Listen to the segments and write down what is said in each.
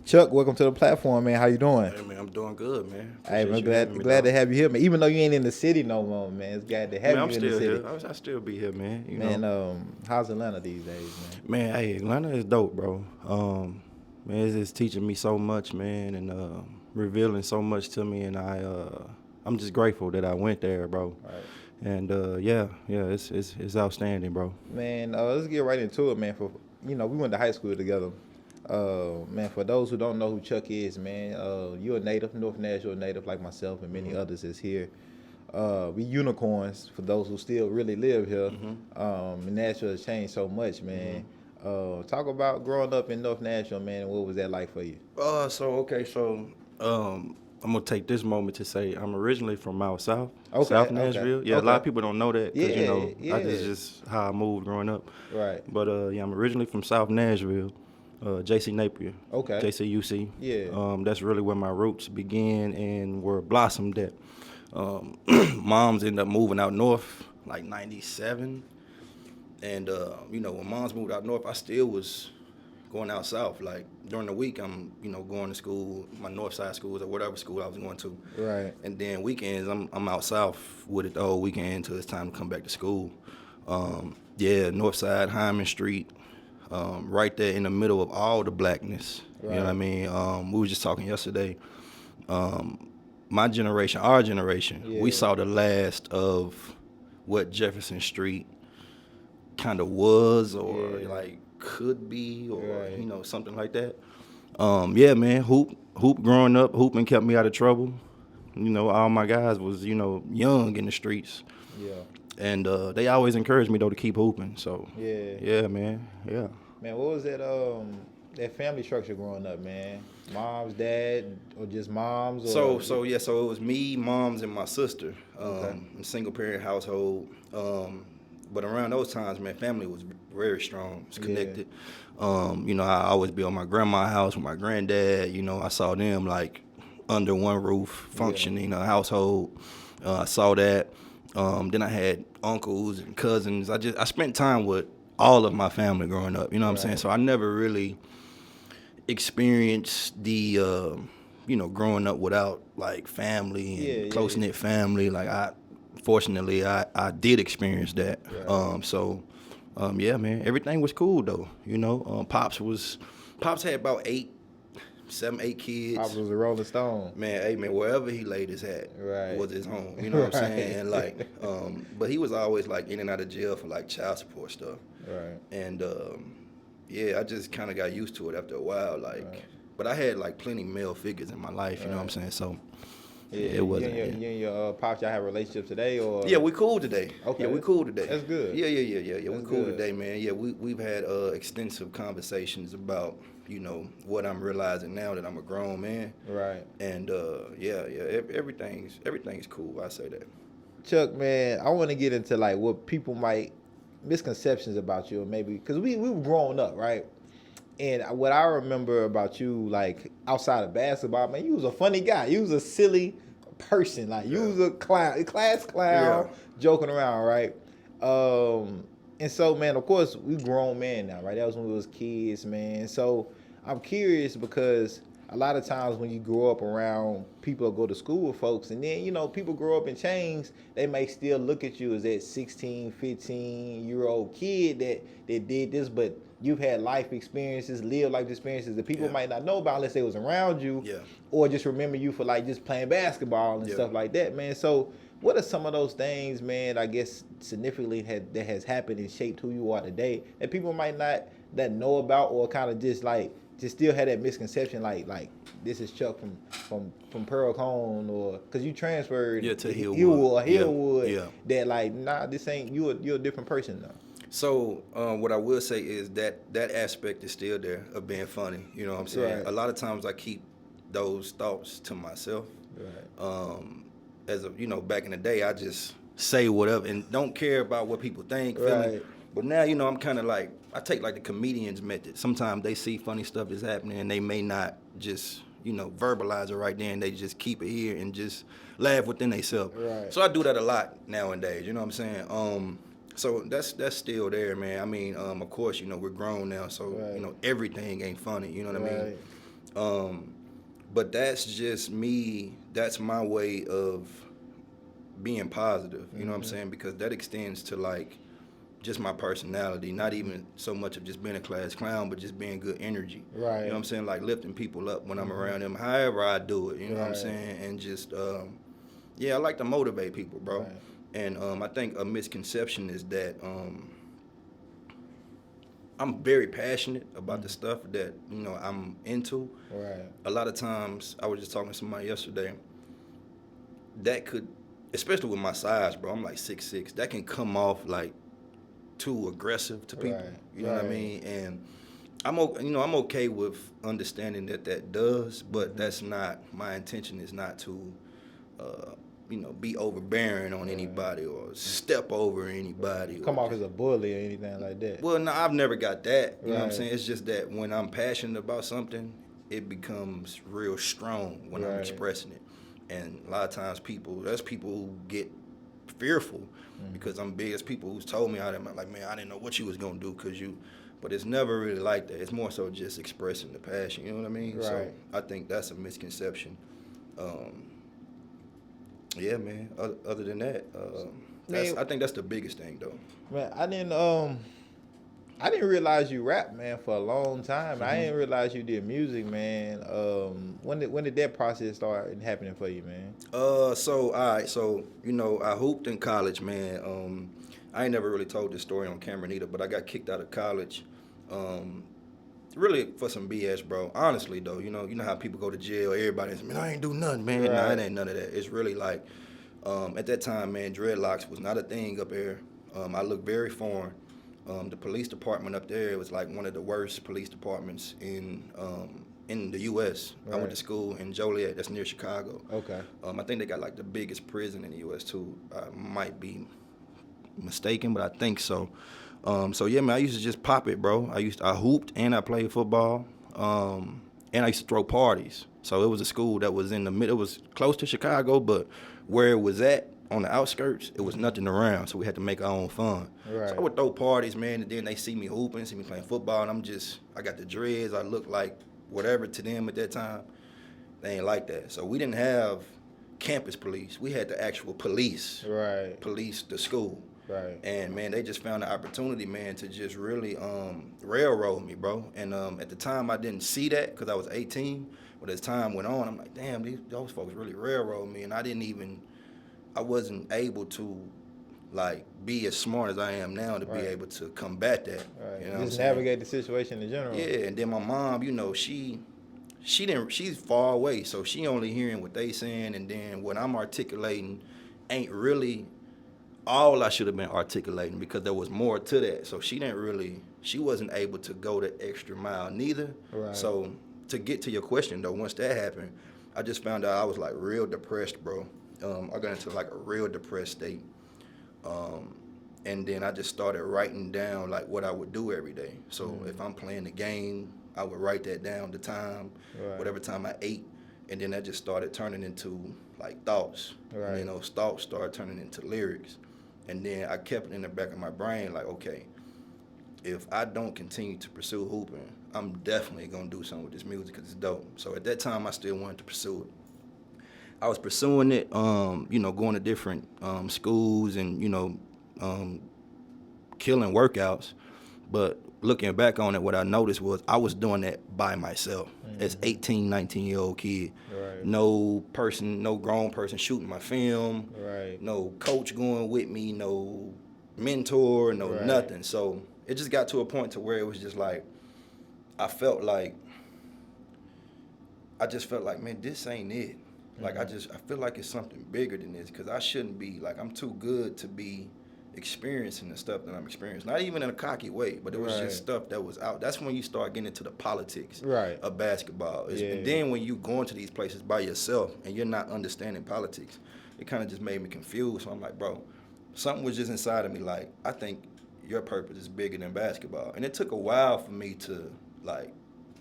Chuck, welcome to the platform, man. How you doing? Hey man, I'm doing good, man. Hey, Appreciate man, you having glad me, to dog. have you here, man. Even though you ain't in the city no more, man, it's glad to Man, have I'm you in the still city. here. I still be here, man. Man, how's Atlanta these days, Man. Hey, Atlanta is dope, bro. Man, it's just teaching me so much, man, and revealing so much to me, and I'm just grateful that I went there, bro. man? Right. And it's outstanding, bro. Man, let's get right into it, man. We went to high school together. Man, for those who don't know who Chuck is, man, you're a native, North Nashville native, like myself and many others is here. We unicorns for those who still really live here. Nashville has changed so much, man. Talk about growing up in North Nashville, man, and what was that like for you? I'm gonna take this moment to say I'm originally from out south, Okay, South okay, Nashville. Yeah, a lot of okay. people don't know that because Yeah, I yeah. just how I moved growing up. Right. But yeah, I'm originally from South Nashville, JC Napier, Okay. JCUC. Yeah. That's really where my roots began and were blossomed at. Moms ended up moving out north like '97, and when moms moved out north, I still was going out south. Like during the week, I'm going to school, my north side schools or whatever school I was going to. Right. And then weekends, I'm out south with it the whole weekend until it's time to come back to school. North side, Hyman Street, right there in the middle of all the blackness. Right. You know what I mean? We were just talking yesterday. My generation, our generation, we Yeah. saw the last of what Jefferson Street kind of was or Yeah. like could be or Right. something like that. Yeah, man, hoop growing up, hooping kept me out of trouble. All my guys was young in the streets, Yeah. and they always encouraged me though to keep hooping. So Yeah. yeah, man, yeah. Man, what was that family structure growing up, man? Moms, dad, or just moms? Or So it was me, moms, and my sister. Okay. A single parent household. But around those times, man, family was very strong. It's connected. I always be on my grandma's house with my granddad. I saw them like under one roof, functioning a household. I saw that. Then I had uncles and cousins. I spent time with all of my family growing up. You know what I'm saying? Right. So I never really experienced the growing up without like family and close knit family. Like fortunately I did experience that. Right. Yeah, man, everything was cool though. Pops had about 7, 8 kids. Pops was a Rolling Stone. Man, hey man, wherever he laid his hat Right. was his home. You know what I'm Right. saying? And like, but he was always like in and out of jail for like child support stuff. Right. And I just kind of got used to it after a while. Like, Right. but I had like plenty male figures in my life. You know what I'm saying? So Yeah. it wasn't. You and your pops, y'all have a relationship today, or? Yeah, we cool today. Okay. Yeah, we cool today. That's good. Yeah. We That's cool good. today, man. Yeah, we've had extensive conversations about what I'm realizing now that I'm a grown man. Right. And everything's cool. I say that. Chuck, man, I want to get into like what people might misconceptions about you, or maybe because we were growing up, right? And what I remember about you, like outside of basketball, man, you was a funny guy. You was a silly person. Like you was a class clown, joking around, right? And so, man, of course, we grown men now, right? That was when we was kids, man. So I'm curious because a lot of times when you grow up around people that go to school with folks, and then, people grow up and change, they may still look at you as that 16, 15-year-old kid that did this, but you've had life experiences, lived life experiences that people might not know about unless they was around you, or just remember you for like just playing basketball and stuff like that, man. So what are some of those things, man, I guess significantly that has happened and shaped who you are today that people might not that know about, or kind of just still had that misconception like this is Chuck from Pearl Cone, or because you transferred to Hillwood. that like nah, this ain't you're a different person now. So what I will say is that aspect is still there of being funny. You know what I'm saying? Right. A lot of times I keep those thoughts to myself. Right. As of back in the day, I just say whatever and don't care about what people think. Right. But now I'm kind of like I take like the comedian's method. Sometimes they see funny stuff that's happening and they may not just verbalize it right there, and they just keep it here and just laugh within themselves. Right. So I do that a lot nowadays. You know what I'm saying? So that's still there, man. I mean, of course, we're grown now, so Right. everything ain't funny. You know what I mean? But that's just me. That's my way of being positive. You know what I'm saying? Because that extends to like just my personality, not even so much of just being a class clown, but just being good energy. Right. You know what I'm saying? Like lifting people up when I'm around them, however I do it. You know what I'm Right. saying? And just, yeah, I like to motivate people, bro. Right. And I think a misconception is that I'm very passionate about the stuff that, you know, I'm into. Right. A lot of times, I was just talking to somebody yesterday, that could, especially with my size, bro, I'm like 6'6", that can come off like too aggressive to people. Right. You know what I mean? And I'm okay with understanding that does, but that's not my intention. Is not to, be overbearing on anybody or step over anybody. Come off as a bully or anything like that. Well, no, I've never got that. You know what I'm Right. saying? It's just that when I'm passionate about something, it becomes real strong when I'm Right. expressing it. And a lot of times there's people who get fearful because I'm big. There's people who's told me, I'm like, man, I didn't know what you was going to do but it's never really like that. It's more so just expressing the passion, you know what I mean? Right. So I think that's a misconception. Yeah, man. Other than that, I think that's the biggest thing, though. Man, I didn't realize you rap, man, for a long time. I didn't realize you did music, man. When did that process start happening for you, man? So all right, so I hooped in college, man. I ain't never really told this story on camera neither, but I got kicked out of college, really for some BS, bro. Honestly, though, you know how people go to jail. Everybody's, man, I ain't do nothing, man. Right. Nah, it ain't none of that. It's really like, at that time, man, dreadlocks was not a thing up there. I looked very foreign. The police department up there was like one of the worst police departments in the U.S. Right. I went to school in Joliet, that's near Chicago. Okay. I think they got like the biggest prison in the U.S. too. I might be mistaken, but I think so. So yeah, man, I used to just pop it, bro. I hooped and I played football, and I used to throw parties. So it was a school that was in the middle. It was close to Chicago, but where it was at, on the outskirts, it was nothing around, so we had to make our own fun. Right. So I would throw parties, man, and then they see me hooping, see me playing football, and I got the dreads, I look like whatever to them at that time. They ain't like that. So we didn't have campus police. We had the actual police. Right. Police the school. Right. And, man, they just found the opportunity, man, to just really railroad me, bro. And at the time, I didn't see that because I was 18. But as time went on, I'm like, damn, those folks really railroad me. And I wasn't able to, like, be as smart as I am now to be able to combat that. Right. You know Just navigate the situation in general. Yeah, and then my mom, she's far away, so she only hearing what they saying, and then what I'm articulating ain't really all I should have been articulating because there was more to that. So she wasn't able to go the extra mile neither. Right. So to get to your question though, once that happened, I just found out I was like real depressed, bro. I got into like a real depressed state. And then I just started writing down like what I would do every day. So if I'm playing the game, I would write that down, the time, whatever time I ate. And then that just started turning into like thoughts. Right. And then those thoughts started turning into lyrics. And then I kept it in the back of my brain like, okay, if I don't continue to pursue hooping, I'm definitely going to do something with this music because it's dope. So at that time, I still wanted to pursue it. I was pursuing it, going to different schools and, killing workouts. But looking back on it, what I noticed was I was doing that by myself as 18, 19-year-old kid. Right. No grown person shooting my film. Right. No coach going with me, no mentor, no nothing. So it just got to a point to where it was just like, I just felt like, man, this ain't it. Like, I feel like it's something bigger than this because I shouldn't be, like, I'm too good to be experiencing the stuff that I'm experiencing. Not even in a cocky way, but it was just stuff that was out. That's when you start getting into the politics of basketball. And then when you go into these places by yourself and you're not understanding politics, it kind of just made me confused. So I'm like, bro, something was just inside of me like, I think your purpose is bigger than basketball. And it took a while for me to, like,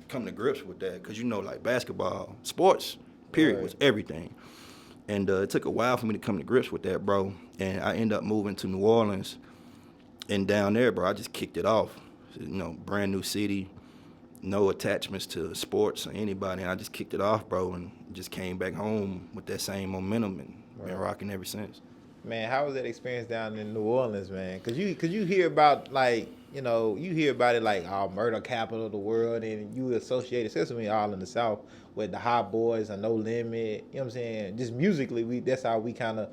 come to grips with that because, like, basketball, sports, period, was everything. And it took a while for me to come to grips with that, bro. And I ended up moving to New Orleans. And down there, bro, I just kicked it off. Brand new city, no attachments to sports or anybody. And I just kicked it off, bro, and just came back home with that same momentum and been rocking ever since. Man, how was that experience down in New Orleans, man? Cause you hear about like, you hear about it like murder capital of the world, and you associate, especially all in the South, with the Hot Boys and No Limit. You know what I'm saying? Just musically, that's how we kind of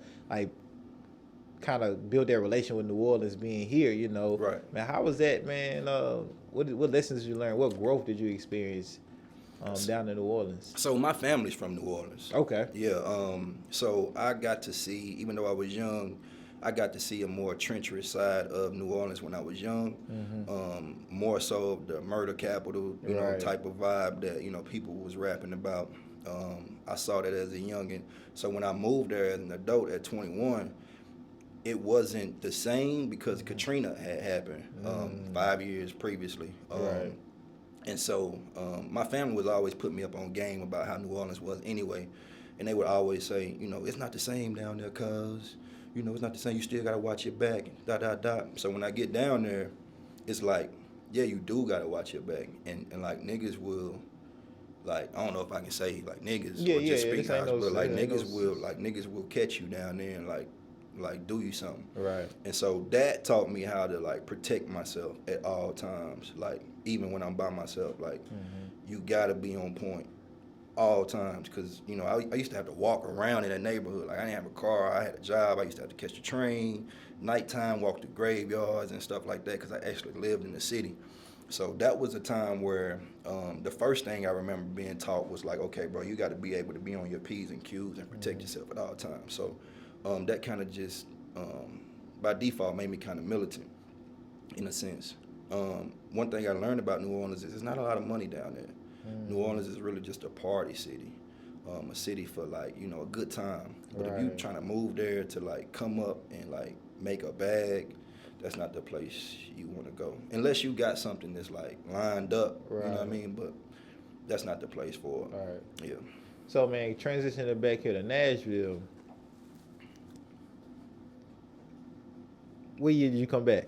build that relation with New Orleans being here. Right. Man, how was that, man? What lessons did you learn? What growth did you experience down in New Orleans? So my family's from New Orleans. Okay. Yeah. So I got to see, even though I was young, I got to see a more treacherous side of New Orleans when I was young. Mm-hmm. More so the murder capital, you know, type of vibe that people was rapping about. I saw that as a youngin'. So when I moved there as an adult at 21, it wasn't the same because Katrina had happened 5 years previously. And so my family was always putting me up on game about how New Orleans was anyway. And they would always say, it's not the same down there, cuz, it's not the same. You still got to watch your back, ... So when I get down there, it's like, yeah, you do got to watch your back. And like niggas will, like, I don't know if I can say like niggas or just speak house, but like niggas will catch you down there and like do you something. Right. And so that taught me how to like protect myself at all times. Like even when I'm by myself, like you gotta be on point all times. Cause I used to have to walk around in that neighborhood. Like I didn't have a car, I had a job, I used to have to catch the train, nighttime, walk through graveyards and stuff like that, cause I actually lived in the city. So that was a time where the first thing I remember being taught was like, okay, bro, you gotta be able to be on your P's and Q's and protect yourself at all times. So that kind of just, by default, made me kind of militant, in a sense. One thing I learned about New Orleans is there's not a lot of money down there. New Orleans is really just a party city, a city for like, a good time. But if you're trying to move there to like come up and like make a bag, that's not the place you want to go. Unless you got something that's like lined up, you know what I mean? But that's not the place for it. Right. Yeah. So, man, transitioning back here to Nashville, what year did you come back?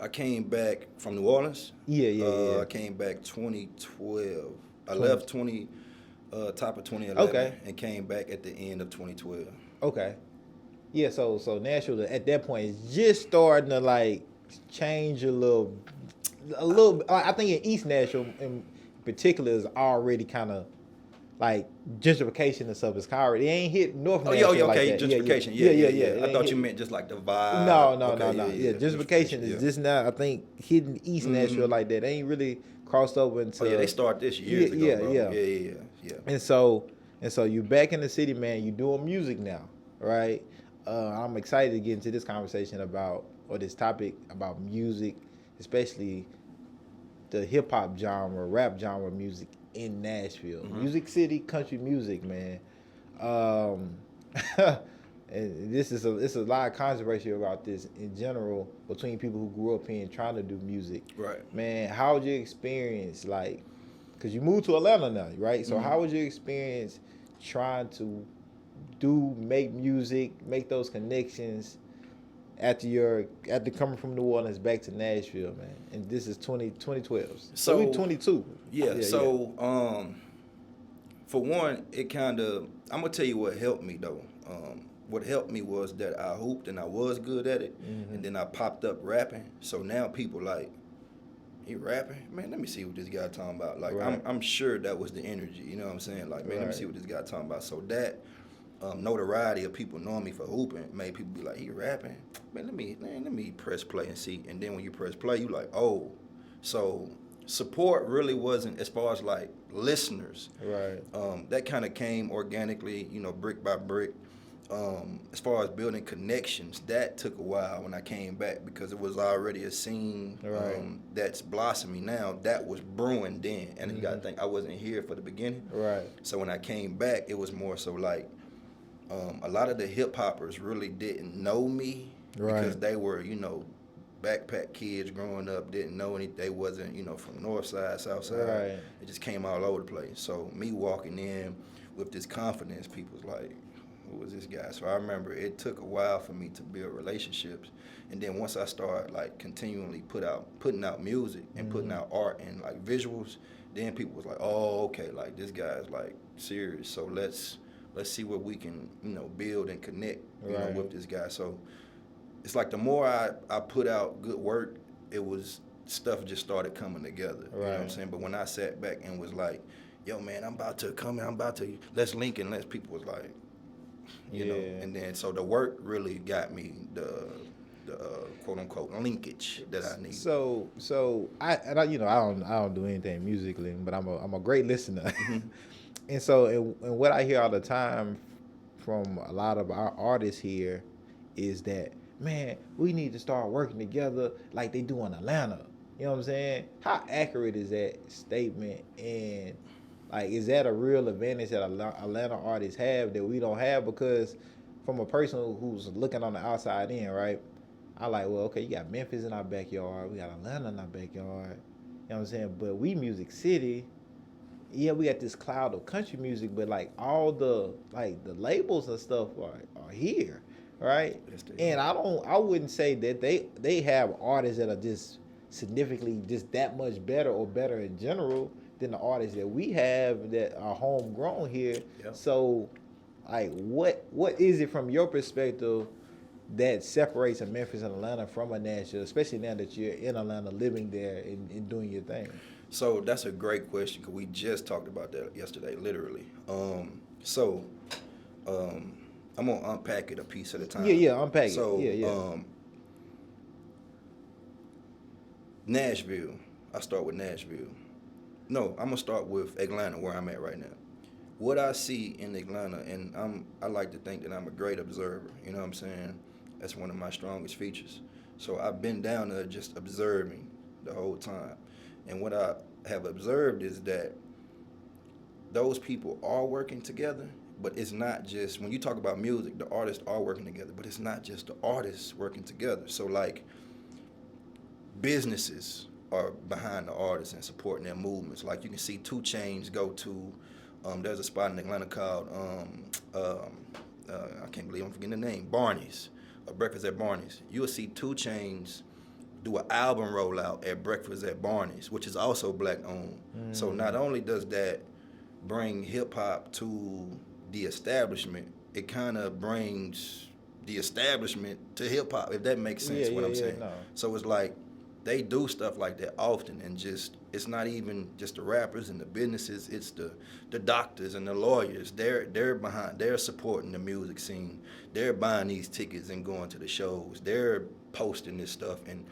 I came back from New Orleans. Yeah. I came back 2012. I left top of 2011 and came back at the end of 2012. Okay. Yeah, so Nashville at that point is just starting to like change a little. I think in East Nashville in particular is already kind of like gentrification and stuff. It's already, it ain't hit North Nashville. Okay, like that. gentrification. Yeah. I thought you meant just like the vibe. No. Yeah, gentrification is just now, I think, hitting East Nashville like that. They ain't really crossed over into. They started this years ago, bro. Yeah. And so you back in the city, man. You doing music now, right? I'm excited to get into this conversation this topic about music, especially the hip hop genre, rap genre music in Nashville. Music City, country music, man. And it's a lot of controversy about this in general between people who grew up here and trying to do music. Right. Man, how was your experience, like, because you moved to Atlanta now, right? So how was your experience trying to make music, make those connections after coming from New Orleans back to Nashville, man? And this is 2012. So we 22. Yeah. For one, it kind of, I'm gonna tell you what helped me though. What helped me was that I hooped and I was good at it, and then I popped up rapping. So now people like, he rapping? Man, let me see what this guy talking about. Like, I'm sure that was the energy. You know what I'm saying? Like, man, let me see what this guy talking about. So that notoriety of people knowing me for hooping made people be like, he rapping? Man, let me press play and see. And then when you press play, you like, oh. So support really wasn't, as far as like listeners. Right. That kind of came organically, brick by brick. As far as building connections, that took a while when I came back because it was already a scene that's blossoming now. That was brewing then, and you got to think I wasn't here for the beginning. Right. So when I came back, it was more so like a lot of the hip hoppers really didn't know me because they were, backpack kids growing up, didn't know anything. They wasn't, from north side, south side. Right. It just came all over the place. So me walking in with this confidence, people's like, who was this guy? So I remember it took a while for me to build relationships. And then once I started like continually putting out music and putting out art and like visuals, then people was like, oh, okay, like this guy's like serious. So let's see what we can, build and connect, with this guy. So it's like the more I put out good work, it was stuff just started coming together. You know what I'm saying? But when I sat back and was like, yo man, I'm about to come in, let's link and let's, people was like, you know, and then so the work really got me the quote unquote linkage that I need. So I don't do anything musically, but I'm a great listener. Mm-hmm. And so and what I hear all the time from a lot of our artists here is that, man, we need to start working together like they do in Atlanta. You know what I'm saying? How accurate is that statement? And like, is that a real advantage that Atlanta artists have that we don't have? Because from a person who's looking on the outside in, right? I like, well, okay, you got Memphis in our backyard, we got Atlanta in our backyard. You know what I'm saying? But we Music City, yeah, we got this cloud of country music, but like all the labels and stuff are here, right? Yes, and I wouldn't say that they have artists that are just significantly just that much better or better in general than the artists that we have that are homegrown here. Yep. So like what is it from your perspective that separates a Memphis and Atlanta from a Nashville, especially now that you're in Atlanta, living there and doing your thing? So that's a great question because we just talked about that yesterday, literally. I'm gonna unpack it a piece at a time. Yeah, unpack it. So, yeah. Nashville. I start with Nashville. No, I'm gonna start with Atlanta, where I'm at right now. What I see in Atlanta, and I like to think that I'm a great observer. You know what I'm saying? That's one of my strongest features. So I've been down there just observing the whole time. And what I have observed is that those people are working together, but it's not just, when you talk about music, the artists are working together, but it's not just the artists working together. So like businesses are behind the artists and supporting their movements. Like you can see 2 Chainz go to, there's a spot in Atlanta called, I can't believe I'm forgetting the name, Barney's, Breakfast at Barney's. You'll see 2 Chainz do an album rollout at Breakfast at Barney's, which is also black owned. So not only does that bring hip hop to the establishment, it kind of brings the establishment to hip hop, if that makes sense. I'm saying. No. So it's like they do stuff like that often, and just it's not even just the rappers and the businesses, it's the doctors and the lawyers. They're behind, they're supporting the music scene. They're buying these tickets and going to the shows. They're posting this stuff, and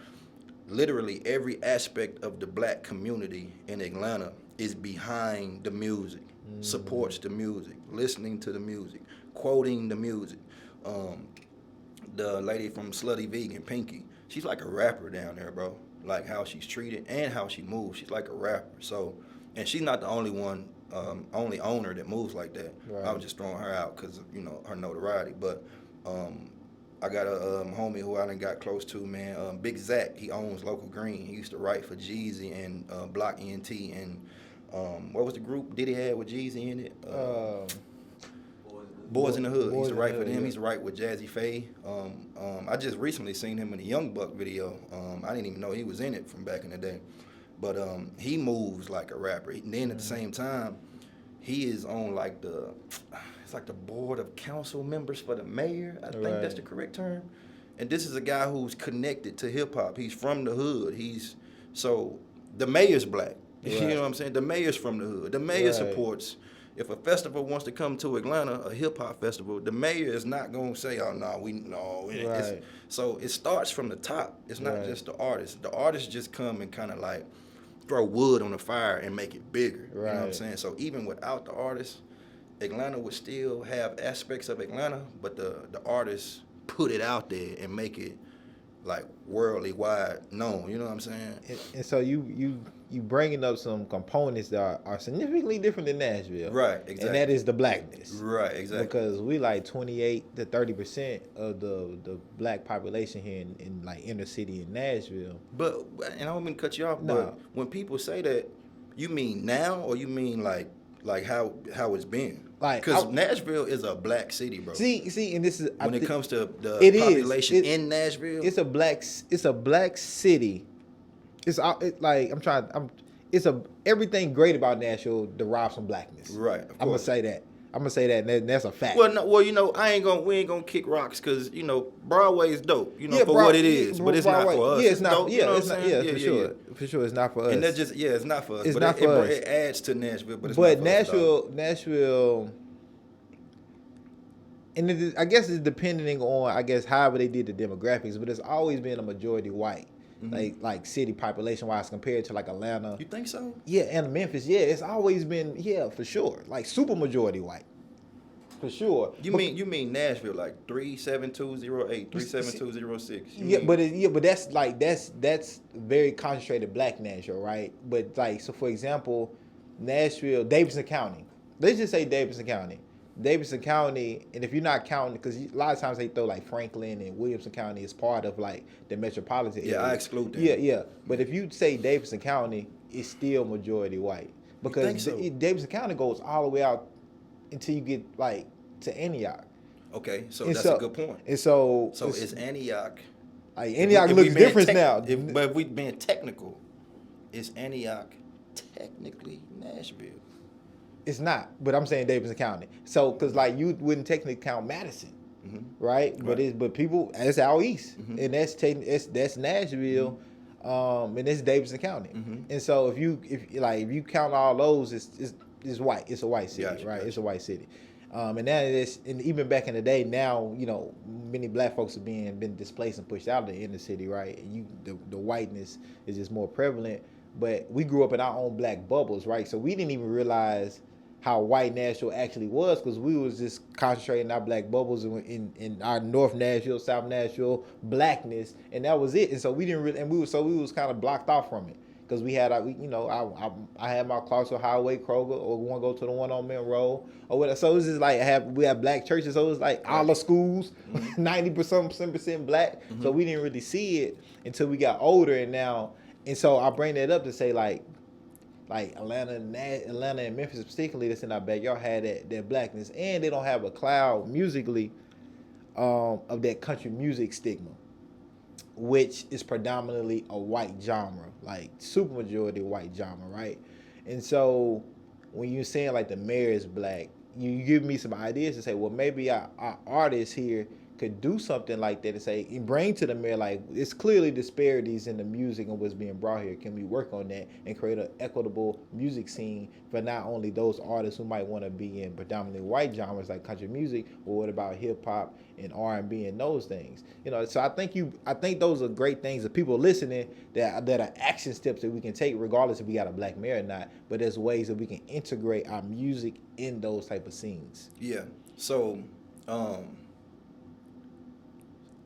literally every aspect of the black community in Atlanta is behind the music, supports the music, listening to the music, quoting the music. The lady from Slutty Vegan, Pinky, she's like a rapper down there, bro. Like how she's treated and how she moves, she's like a rapper. So, and she's not the only one, only owner that moves like that. Right. I was just throwing her out because her notoriety. But I got a homie who I done got close to, man. Big Zach, he owns Local Green. He used to write for Jeezy and Block ENT and what was the group Diddy had with Jeezy in it? Boys in the Hood. He used to write for them. He used to write with Jazzy Faye. I just recently seen him in a Young Buck video. I didn't even know he was in it from back in the day. But he moves like a rapper. And then at the same time, he is on like it's like the board of council members for the mayor. I think that's the correct term. And this is a guy who's connected to hip hop. He's from the hood. So the mayor's black. Right. You know what I'm saying? The mayor's from the hood. The mayor supports. If a festival wants to come to Atlanta, a hip hop festival, the mayor is not gonna say, "Oh no." Right. So it starts from the top. It's not just the artists. The artists just come and kind of like throw wood on the fire and make it bigger. Right. You know what I'm saying? So even without the artists, Atlanta would still have aspects of Atlanta, but the artists put it out there and make it like worldly wide known. You know what I'm saying? And so you bringing up some components that are significantly different than Nashville. Right, exactly. And that is the blackness. Right, exactly. Because we like 28 to 30% of the black population here in like inner city in Nashville. But, and I don't mean to cut you off, but when people say that, you mean now or you mean like how it's been? Like, because Nashville is a black city, bro. See, and this is when it comes to the population in Nashville. It's a black city. It's like everything great about Nashville derives from blackness. Right. I'm gonna say that. And that's a fact. Well, no, well, you know, we ain't gonna kick rocks because you know Broadway is dope. You know, for what it is, but it's Broadway, not for us. Yeah, it's not. Dope, yeah, you know it's what I'm not. saying? Yeah, for sure, it's not for us. And that's just it's not for us. It's but not for us. It adds to Nashville, but it's but not for us. Nashville, and I guess it's depending on however they did the demographics, but it's always been a majority white. Mm-hmm. Like city population wise compared to like Atlanta. You think so? Yeah, and Memphis. Yeah, it's always been for sure. Like super majority white. For sure. You mean Nashville like 37208, 37206. But that's very concentrated black Nashville, right? But like so for example, Nashville, Davidson County. Let's just say Davidson County. Davidson County, and if you're not counting, because a lot of times they throw like Franklin and Williamson County as part of like the metropolitan area. Yeah, I exclude them. Yeah. But if you say Davidson County, it's still majority white. Because Davidson County goes all the way out until you get like to Antioch. Okay, so that's a good point. And so is Antioch... Like Antioch looks different now. But if we being technical, is Antioch technically Nashville? It's not, but I'm saying Davidson County. So, because like you wouldn't technically count Madison, right? But people, it's out east, and that's Nashville, and it's Davidson County. And so if you count all those, it's white. It's a white city, right? Gotcha. It's a white city. And now and even back in the day, now many black folks are been displaced and pushed out of the inner city, right? And the whiteness is just more prevalent. But we grew up in our own black bubbles, right? So we didn't even realize how white Nashville actually was because we was just concentrating our black bubbles in our North Nashville, South Nashville blackness, and that was it. And so we didn't really, and we was kind of blocked off from it because we had I had my Clarksville Highway, Kroger, or we want to go to the one on Monroe or whatever. So it was just like we have black churches, so it was like all the schools, 90% black. So we didn't really see it until we got older, and so I bring that up to say like Atlanta and Memphis particularly that's in our backyard had that blackness, and they don't have a cloud musically of that country music stigma, which is predominantly a white genre, like super majority white genre, right? And so when you're saying like the mayor is black, you give me some ideas to say, well, maybe our artists here could do something like that and bring to the mayor, like, it's clearly disparities in the music and what's being brought here. Can we work on that and create an equitable music scene for not only those artists who might want to be in predominantly white genres like country music, but what about hip hop and R&B and those things? So I think those are great things that people listening that are action steps that we can take regardless if we got a black mayor or not, but there's ways that we can integrate our music in those type of scenes. Yeah. So,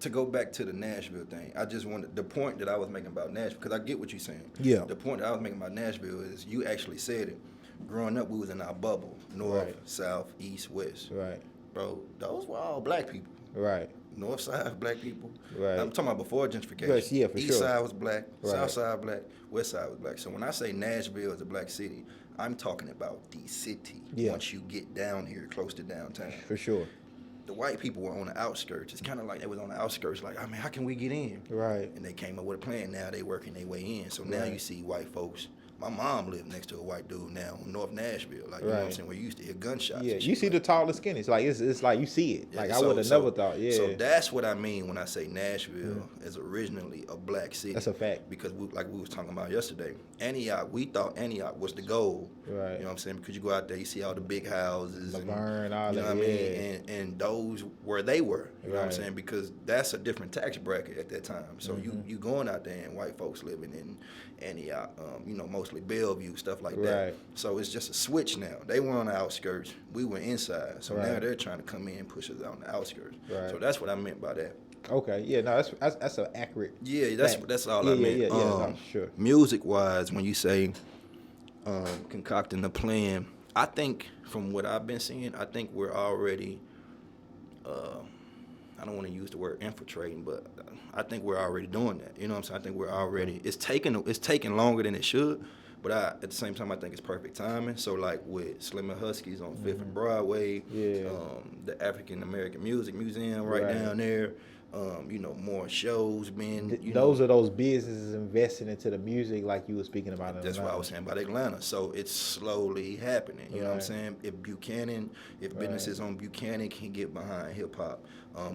to go back to the Nashville thing, I just wanted the point that I was making about Nashville, because I get what you're saying. Yeah. The point that I was making about Nashville is you actually said it. Growing up, we was in our bubble, north, south, east, west. Right. Bro, those were all black people. Right. North side, black people. Right. I'm talking about before gentrification. Yes, yeah, for East sure. side was black, south side black, west side was black. So when I say Nashville is a black city, I'm talking about the city. Yeah. Once you get down here, close to downtown. For sure. The white people were on the outskirts. It's kind of like they was on the outskirts, like, I mean, how can we get in? Right. And they came up with a plan. Now they working their way in. So now you see white folks. My mom lived next to a white dude now in North Nashville. Like, you know what I'm saying, where you used to hear gunshots. Yeah, you see the tall and skinny. It's like, it's like you see it. Like, I would have never thought, So that's what I mean when I say Nashville is originally a black city. That's a fact. Because, like we was talking about yesterday, Antioch, we thought Antioch was the goal. Right. You know what I'm saying? Because you go out there, you see all the big houses. Laverne, all that. You know what I mean? And those where they were. You know what I'm Right. saying? Because that's a different tax bracket at that time. So you going out there and white folks living in Antioch, mostly Bellevue, stuff like that. Right. So it's just a switch now. They were on the outskirts. We were inside. So Right. now they're trying to come in and push us out on the outskirts. Right. So that's what I meant by that. Okay. Yeah. No, that's an accurate. Yeah, that's all I meant. Yeah. No, sure. Music wise, when you say concocting the plan, I think from what I've been seeing, I think we're already. I don't want to use the word infiltrating, but I think we're already doing that. You know what I'm saying? I think we're already. It's taking longer than it should, but at the same time, I think it's perfect timing. So like with Slim and Huskies on 5th and Broadway, the African American Music Museum right down there. more shows being. Those are those businesses investing into the music, like you were speaking about. That's what I was saying about Atlanta. So it's slowly happening. You know what I'm saying? If businesses on Buchanan can get behind hip hop,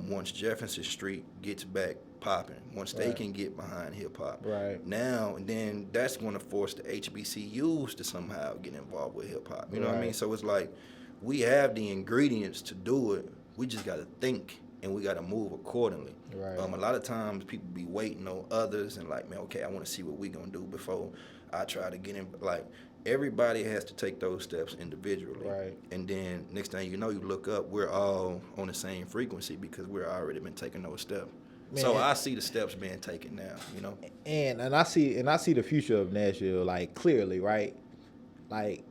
once Jefferson Street gets back popping, once they can get behind hip hop, now and then that's going to force the HBCUs to somehow get involved with hip hop. You know what I mean? So it's like we have the ingredients to do it. We just got to think and we got to move accordingly. A lot of times people be waiting on others and like, man, okay, I want to see what we gonna do before I try to get in. Like, everybody has to take those steps individually. And then next thing you know, you look up, we're all on the same frequency because we're already been taking those steps. Man, so I see the steps being taken now, you know. And I see the future of Nashville, like, clearly, right? Like,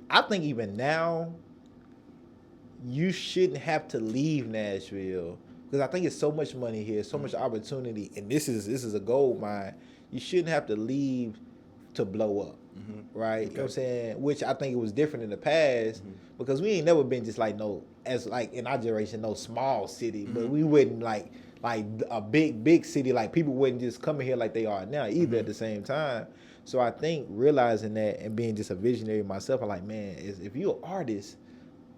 I think even now, you shouldn't have to leave Nashville because I think it's so much money here, so much opportunity, and this is a gold mine. You shouldn't have to leave to blow up, right? You know what I'm saying? Which I think it was different in the past because we ain't never been just like as in our generation, no small city, but we wouldn't like a big city. Like, people wouldn't just come in here like they are now either at the same time. So I think realizing that and being just a visionary myself, I'm like, man, if you're an artist,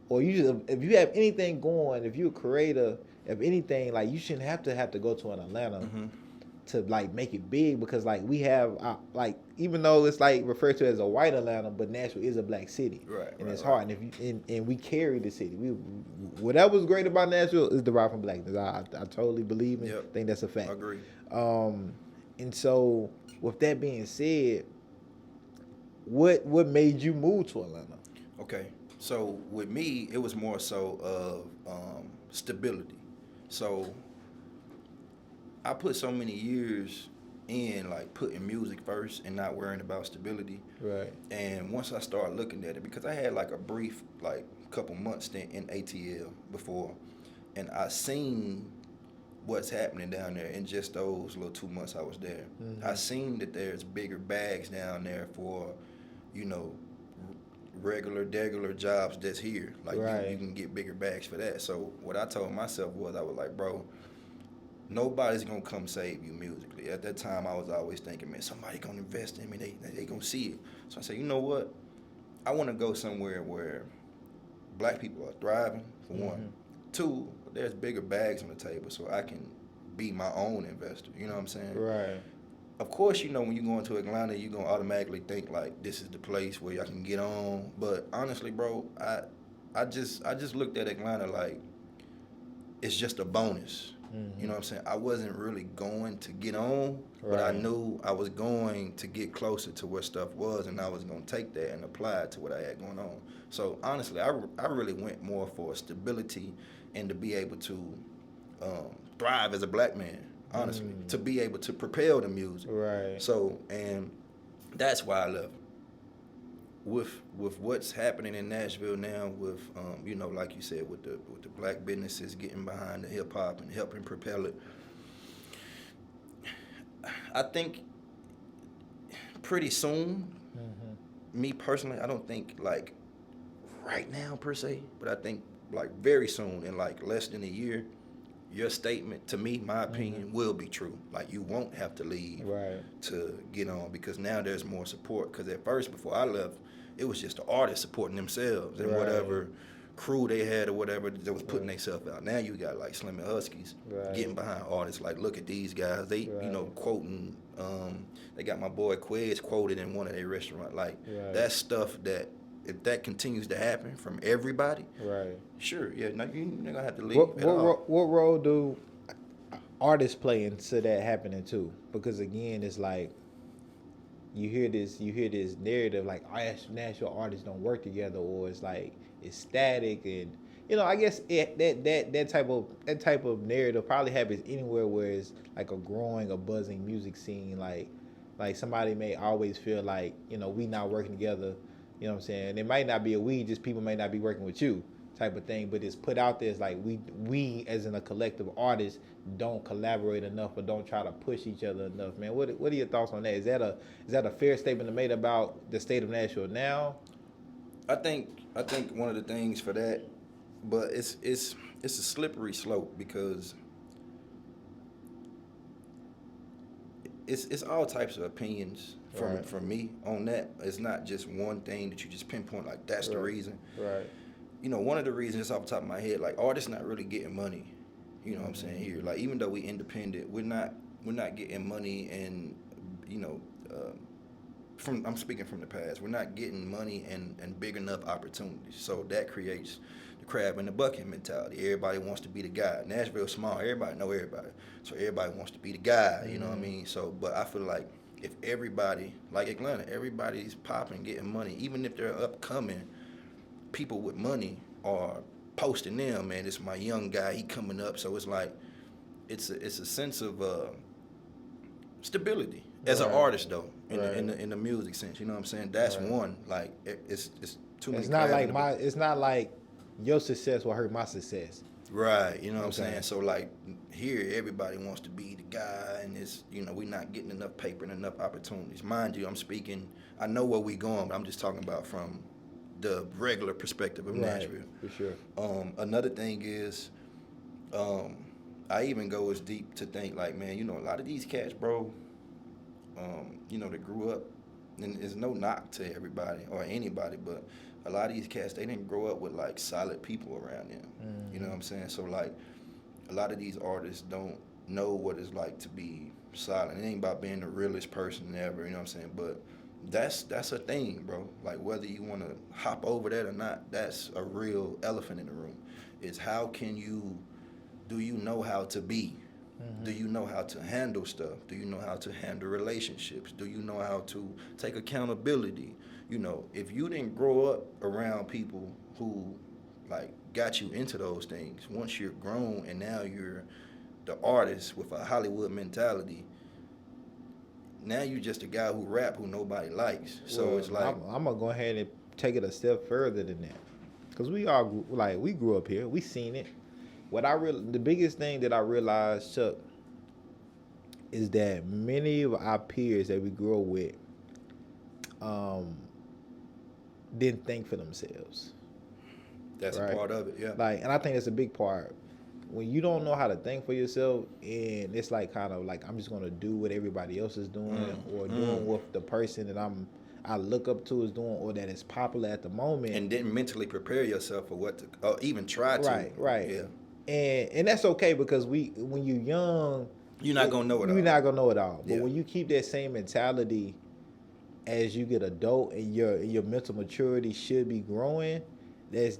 or if you have anything going, if you're a creator, if anything, like, you shouldn't have to go to an Atlanta to like make it big because like we have like, even though it's like referred to as a white Atlanta, but Nashville is a black city, and it's hard. And and we carry the city. Whatever's great about Nashville is derived from blackness. I totally believe in. I think that's a fact. I agree. And so with that being said, what made you move to Atlanta? Okay. So with me, it was more so of stability. So I put so many years in like putting music first and not worrying about stability. And once I started looking at it, because I had like a brief like couple months stint in ATL before, and I seen what's happening down there in just those little 2 months I was there. I seen that there's bigger bags down there for, regular jobs that's here. Like, you can get bigger bags for that. So what I told myself was, I was like, bro, nobody's gonna come save you musically. At that time, I was always thinking, man, somebody gonna invest in me. They gonna see it. So I said, you know what? I want to go somewhere where black people are thriving, for one. Two, there's bigger bags on the table so I can be my own investor. You know what I'm saying? Of course, when you go into Atlanta, you're going to automatically think, like, this is the place where y'all can get on. But honestly, bro, I just looked at Atlanta like it's just a bonus. You know what I'm saying? I wasn't really going to get on, but I knew I was going to get closer to where stuff was, and I was going to take that and apply it to what I had going on. So honestly, I really went more for stability and to be able to thrive as a black man. Honestly, to be able to propel the music. So, and that's why I left. With what's happening in Nashville now, with like you said, with the black businesses getting behind the hip hop and helping propel it, I think pretty soon, me personally, I don't think like right now per se, but I think like very soon, in like less than a year, your statement, to me, my opinion, will be true. Like, you won't have to leave to get on, because now there's more support. Because at first, before I left, it was just the artists supporting themselves and whatever crew they had or whatever that was putting themselves out. Now you got like Slim and Huskies getting behind artists. Like, look at these guys. They, quoting. They got my boy Quez quoted in one of their restaurants. Like, that's stuff that, if that continues to happen from everybody, sure, you're not gonna have to leave at all. What role do artists play into that happening too? Because again, it's like you hear this narrative like national artists don't work together, or it's like it's static, and I guess that type of narrative probably happens anywhere where it's like a buzzing music scene. Like somebody may always feel like we not working together. You know what I'm saying? It might not be just people may not be working with you type of thing, but it's put out there as like we as in a collective artist don't collaborate enough or don't try to push each other enough. Man, what are your thoughts on that? Is that a fair statement to make about the state of Nashville now? I think one of the things for that, but it's a slippery slope, because it's all types of opinions Right. from me on that. It's not just one thing that you just pinpoint like that's the Right. reason. Right. You know, one of the reasons off the top of my head, like artists not really getting money. You know what I'm saying here. Like even though we independent, we're not getting money, and you know, I'm speaking from the past. We're not getting money and big enough opportunities. So that creates the crab in the bucket mentality. Everybody wants to be the guy. Nashville small. Everybody know everybody. So everybody wants to be the guy. You know what I mean? So, but I feel like if everybody, like Atlanta, everybody's popping, getting money, even if they're upcoming, people with money are posting them. Man, it's my young guy. He coming up. So it's like it's a sense of stability as an artist though in the music sense. You know what I'm saying? That's one. Like it's too many. It's not like your success will hurt my success. Right. You know what I'm saying? So like here, everybody wants to be the guy, and it's we're not getting enough paper and enough opportunities. Mind you, I'm speaking. I know where we going, but I'm just talking about from the regular perspective of Nashville. For sure. Another thing is, I even go as deep to think like, man, a lot of these cats, bro, that grew up, and there's no knock to everybody or anybody, but a lot of these cats, they didn't grow up with like solid people around them. You know what I'm saying? So like, a lot of these artists don't know what it's like to be solid. It ain't about being the realest person ever. You know what I'm saying? But that's a thing, bro. Like whether you want to hop over that or not, that's a real elephant in the room. Is how can you, do you know how to be? Do you know how to handle stuff? Do you know how to handle relationships? Do you know how to take accountability? If you didn't grow up around people who like got you into those things, once you're grown and now you're the artist with a Hollywood mentality, now you're just a guy who rap who nobody likes. So it's like I'm gonna go ahead and take it a step further than that, because we grew up here, we seen it. The biggest thing that I realized, Chuck, is that many of our peers that we grew up with didn't think for themselves. That's a part of it, yeah. And I think that's a big part. When you don't know how to think for yourself, and it's like kind of like I'm just gonna do what everybody else is doing, or doing what the person that I look up to is doing, or that is popular at the moment, and didn't mentally prepare yourself for what to, or even try to. Right. Yeah. And that's okay, because when you're young, you're not gonna know it all. You're not gonna know it all. But Yeah. when you keep that same mentality as you get adult and your mental maturity should be growing, that's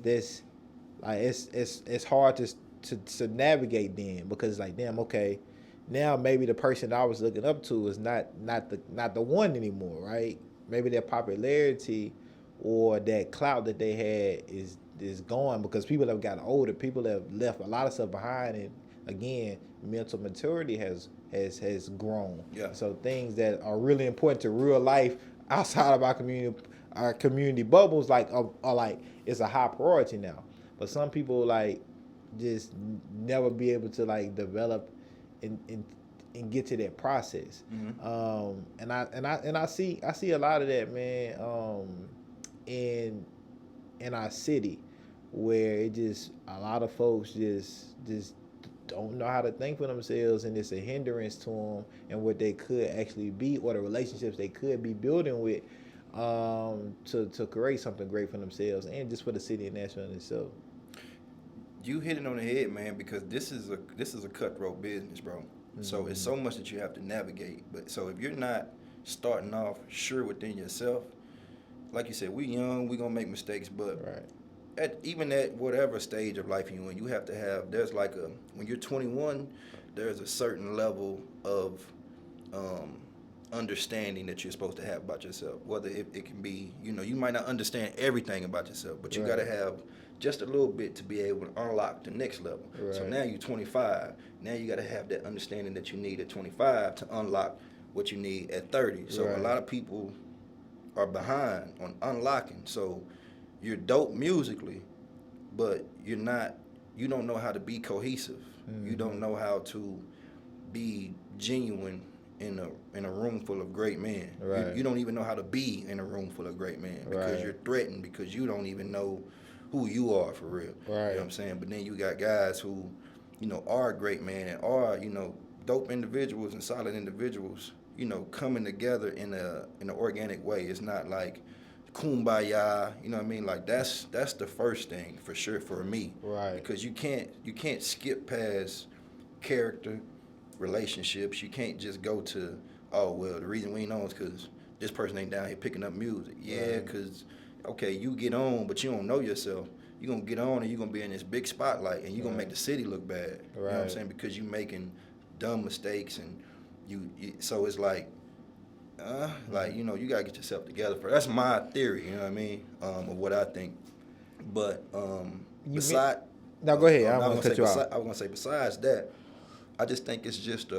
like it's hard to navigate then, because it's like, damn, okay, now maybe the person I was looking up to is not the one anymore, right? Maybe their popularity or that clout that they had is gone, because people have gotten older, people have left a lot of stuff behind, and again, mental maturity has grown. Yeah. So things that are really important to real life outside of our community bubbles are like, it's a high priority now. But some people like just never be able to like develop and get to that process. And I see a lot of that, man, in our city, where it just, a lot of folks just don't know how to think for themselves, and it's a hindrance to them and what they could actually be, or the relationships they could be building with, to create something great for themselves and just for the city of Nashville in itself. You hit it on the head, man, because this is a cutthroat business, bro. So it's so much that you have to navigate. But so if you're not starting off sure within yourself, like you said, we young, we gonna make mistakes, but even at whatever stage of life you're in, you have to have, there's like when you're 21, there's a certain level of understanding that you're supposed to have about yourself. Whether it can be, you might not understand everything about yourself, but you gotta have just a little bit to be able to unlock the next level. So now you're 25. Now you gotta have that understanding that you need at 25 to unlock what you need at 30. So a lot of people are behind on unlocking. So you're dope musically, but you don't know how to be cohesive. You don't know how to be genuine in a room full of great men. You don't even know how to be in a room full of great men, because you're threatened, because you don't even know who you are for real. You know what I'm saying? But then you got guys who, are great men and are, dope individuals and solid individuals, coming together in an organic way. It's not like kumbaya, you know what I mean? Like that's the first thing for sure for me. Right. Because you can't skip past character, relationships. You can't just go to, oh well, the reason we ain't on is because this person ain't down here picking up music. Yeah, because okay, you get on, but you don't know yourself. You're going to get on and you're going to be in this big spotlight and you're going to make the city look bad. You know what I'm saying? Because you're making dumb mistakes and so it's like, you got to get yourself together first. That's my theory, you know what I mean, of what I think. But besides... No, go ahead. I'm going to cut you off. I was going to say, besides that, I just think it's just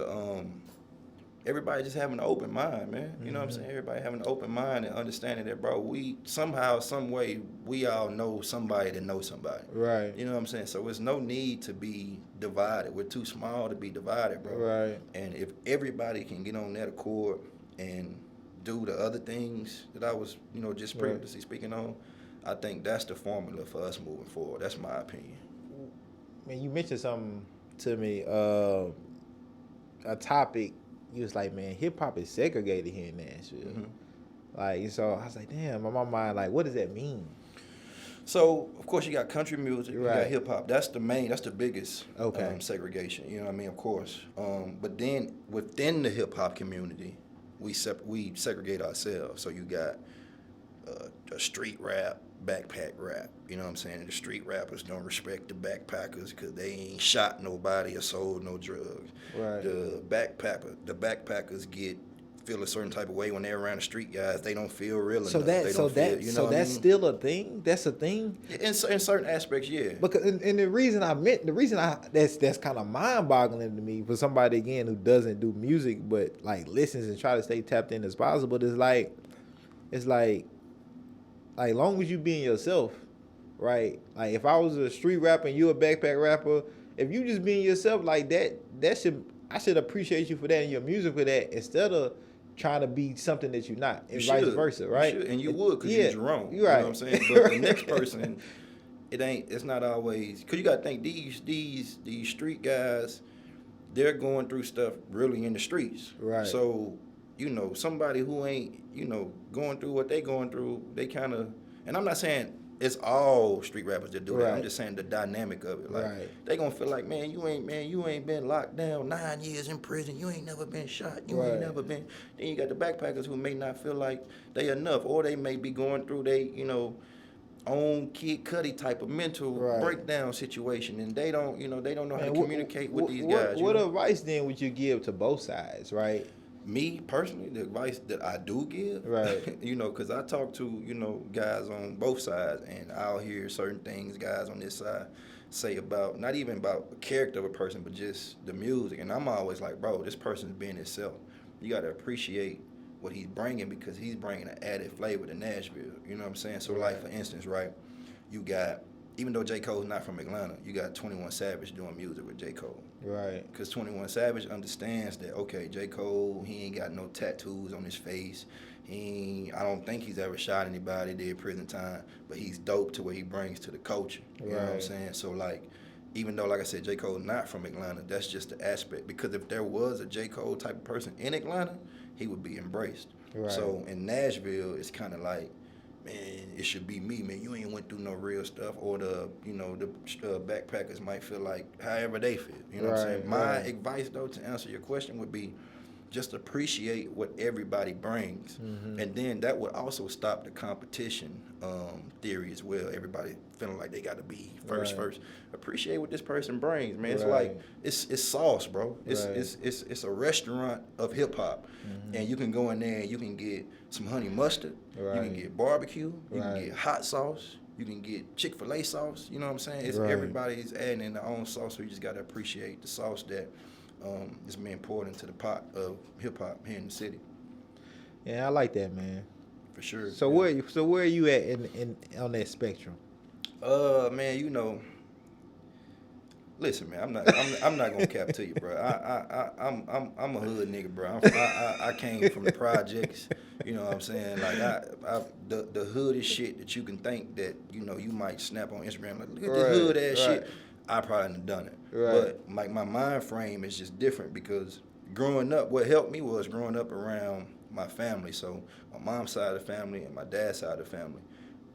everybody just having an open mind, man. You know what I'm saying? Everybody having an open mind and understanding that, bro, we somehow, some way, we all know somebody that knows somebody. Right. You know what I'm saying? So there's no need to be divided. We're too small to be divided, bro. Right. And if everybody can get on that accord and do the other things that I was, just previously speaking on, I think that's the formula for us moving forward. That's my opinion. Man, you mentioned something to me, a topic. You was like, man, hip hop is segregated here in Nashville. Mm-hmm. Like, so I was like, damn, in my mind, like, what does that mean? So, of course, you got country music, you got hip hop. That's the biggest segregation. You know what I mean? Of course. But then within the hip hop community, we segregate ourselves. So you got a street rap, backpack rap. You know what I'm saying? And the street rappers don't respect the backpackers because they ain't shot nobody or sold no drugs. Right. The backpackers feel a certain type of way when they're around the streat guys. They don't feel real enough. That's still a thing. That's a thing. In certain aspects, yeah. Because and the reason that's kind of mind-boggling to me for somebody again who doesn't do music but like listens and try to stay tapped in as possible. It's like long as you being yourself, right? Like if I was a street rapper and you a backpack rapper, if you just being yourself like that I should appreciate you for that and your music for that instead of trying to be something that you're not, and vice versa, right? And you would because you're Jerome. You're right. You know what I'm saying? But the next person, it's not always, because you got to think these street guys, they're going through stuff really in the streets. Right. So, somebody who ain't, going through what they going through, they kind of, and I'm not saying it's all street rappers that do that. I'm just saying the dynamic of it. Like they gonna feel like, man, you ain't been locked down 9 years in prison. You ain't never been shot. You ain't never been. Then you got the backpackers who may not feel like they enough, or they may be going through own Kid Cudi type of mental breakdown situation, and they don't know how to communicate with these guys. What advice then would you give to both sides, right? Me personally, the advice that I do give, because I talk to, guys on both sides, and I'll hear certain things guys on this side say about, not even about the character of a person, but just the music. And I'm always like, bro, this person's being himself. You got to appreciate what he's bringing because he's bringing an added flavor to Nashville. You know what I'm saying? So, like, for instance, you got, even though J. Cole's not from Atlanta, you got 21 Savage doing music with J. Cole. Right. Because 21 Savage understands that, okay, J. Cole, he ain't got no tattoos on his face. I don't think he's ever shot anybody, did prison time, but he's dope to what he brings to the culture. You know what I'm saying? So, like, even though, like I said, J. Cole's not from Atlanta, that's just the aspect. Because if there was a J. Cole type of person in Atlanta, he would be embraced. Right. So, in Nashville, it's kind of like, man, it should be me, man. You ain't went through no real stuff, or the backpackers might feel like however they feel. You know what I'm saying? My advice, though, to answer your question would be just appreciate what everybody brings, and then that would also stop the competition theory as well. Everybody feeling like they got to be first. Appreciate what this person brings, man. It's like it's sauce, bro. It's a restaurant of hip hop, and you can go in there and you can get some honey mustard, you can get barbecue, you can get hot sauce, you can get Chick-fil-A sauce. You know what I'm saying? It's everybody's adding in their own sauce, so you just got to appreciate the sauce that is being poured into the pot of hip hop here in the city. Yeah, I like that, man. For sure. So where are you at in on that spectrum? Man, listen, man, I'm not gonna cap to you, bro. I'm a hood nigga, bro. I came from the projects. You know what I'm saying? Like the hoodest shit that you can think that you might snap on Instagram. Like, look at this hood ass shit. I probably done it. But like my mind frame is just different because growing up, what helped me was growing up around my family. So my mom's side of the family and my dad's side of the family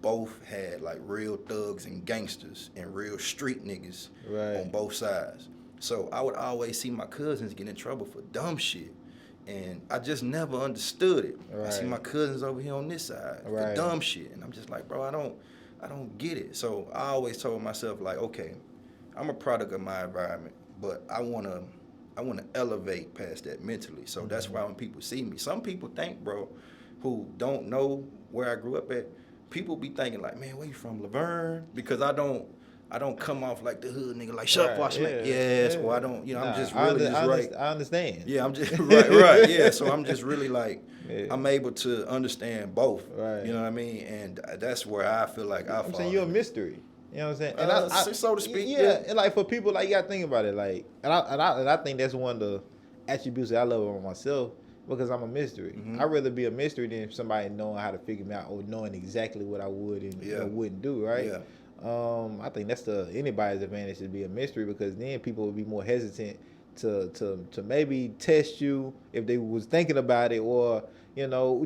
both had like real thugs and gangsters and real street niggas on both sides. So I would always see my cousins get in trouble for dumb shit. And I just never understood it. I see my cousins over here on this side for dumb shit. And I'm just like, bro, I don't get it. So I always told myself, like, okay, I'm a product of my environment, but I wanna elevate past that mentally. So that's why when people see me, some people think, bro, who don't know where I grew up at, people be thinking like, man, where you from, Laverne? Because I don't come off like the hood nigga, like shut up, watch me. Yes, or I don't, I'm just really right. I understand. Yeah, I'm just right. Yeah, so I'm just really like, I'm able to understand both. Right. You know what I mean? And that's where I feel like I'm saying you're a mystery. You know what I'm saying? And so to speak. Yeah, and like for people, like you gotta think about it, like, and I think that's one of the attributes that I love about myself, because I'm a mystery. I'd rather be a mystery than somebody knowing how to figure me out or knowing exactly what I would and wouldn't do, right? Yeah. I think that's anybody's advantage to be a mystery, because then people would be more hesitant to maybe test you if they was thinking about it, or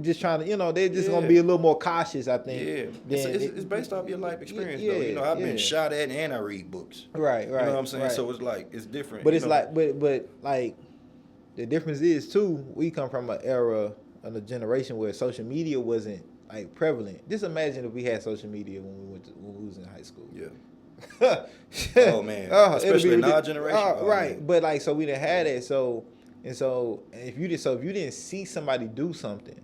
just trying to, they're just gonna be a little more cautious, I think. Yeah, it's based off your life experience, though. I've been shot at and I read books. Right. You know what I'm saying? So it's like it's different. But it's like, but like the difference is too, we come from an era and a generation where social media wasn't like prevalent. Just imagine if we had social media when we was in high school. Yeah. Oh man, especially in our generation. Right, man. But like, so we didn't have that. So if you didn't see somebody do something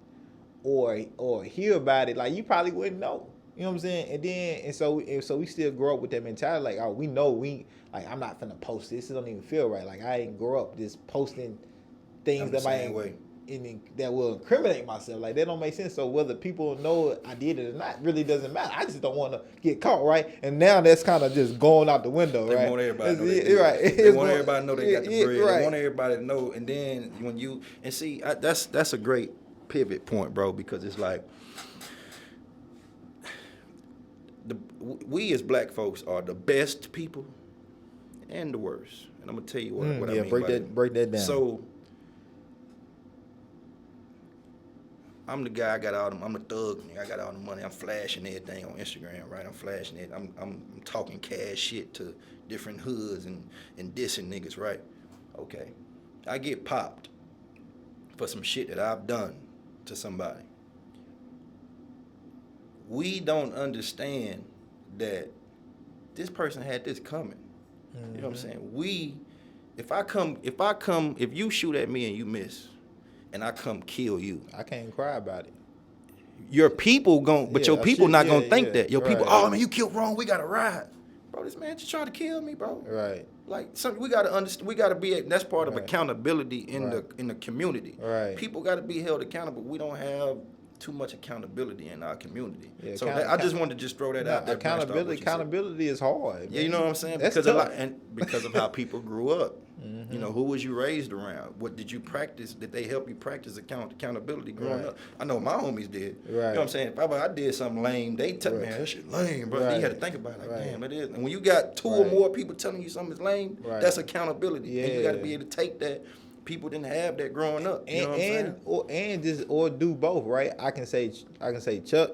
or hear about it, like you probably wouldn't know. You know what I'm saying? And so we still grow up with that mentality, like, oh, we know I'm not finna post this. It don't even feel right. Like I ain't grow up just posting things that will incriminate myself. Like that don't make sense. So whether people know I did it or not really doesn't matter. I just don't want to get caught, right? And now that's kind of just going out the window, right? They want everybody to know they did. Right. They want everybody to know they got the bread. Right. They want everybody to know. And then when you see, that's a great pivot point, bro, because it's like we as black folks are the best people and the worst. And I'm gonna tell you what I mean. Break that down. So I'm the guy. I'm the thug. I got all the money. I'm flashing everything on Instagram, right? I'm flashing it. I'm talking cash shit to different hoods and dissing niggas, right? Okay, I get popped for some shit that I've done to somebody. We don't understand that this person had this coming. Mm-hmm. You know what I'm saying? If you shoot at me and you miss, and I come kill you, I can't cry about it. Your people your people not gonna think that. Your people, oh man, you killed wrong. We gotta ride, bro. This man just tried to kill me, bro. Right. Like we gotta understand. We gotta be. That's part of accountability in the community. Right. People gotta be held accountable. We don't have too much accountability in our community. Yeah, so I just wanted to just throw that out there. Accountability is hard. Man. Yeah, you know what I'm saying? That's because of how people grew up. Mm-hmm. You know, who was you raised around? What did you practice? Did they help you practice accountability growing up? I know my homies did. Right. You know what I'm saying? If I did something lame, they tell me, man, that shit lame, bro. You had to think about it. Like, damn, it is. And when you got two or more people telling you something is lame, that's accountability. Yeah. And you got to be able to take that. People didn't have that growing up. You know what I'm saying? or do both, right? I can say, Chuck,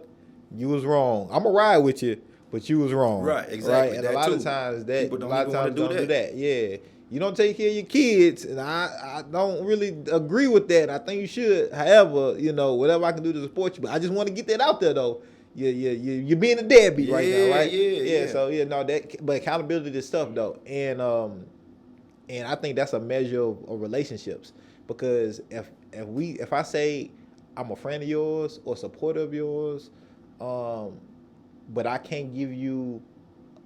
you was wrong. I'm gonna ride with you, but you was wrong. Right, exactly. Right? And a lot of times don't do that. Yeah. You don't take care of your kids, and I don't really agree with that. I think you should. However, whatever I can do to support you, but I just want to get that out there though. You're being a deadbeat right now, right? Yeah. So but accountability is stuff though, and I think that's a measure of relationships, because if I say I'm a friend of yours or supporter of yours, but I can't give you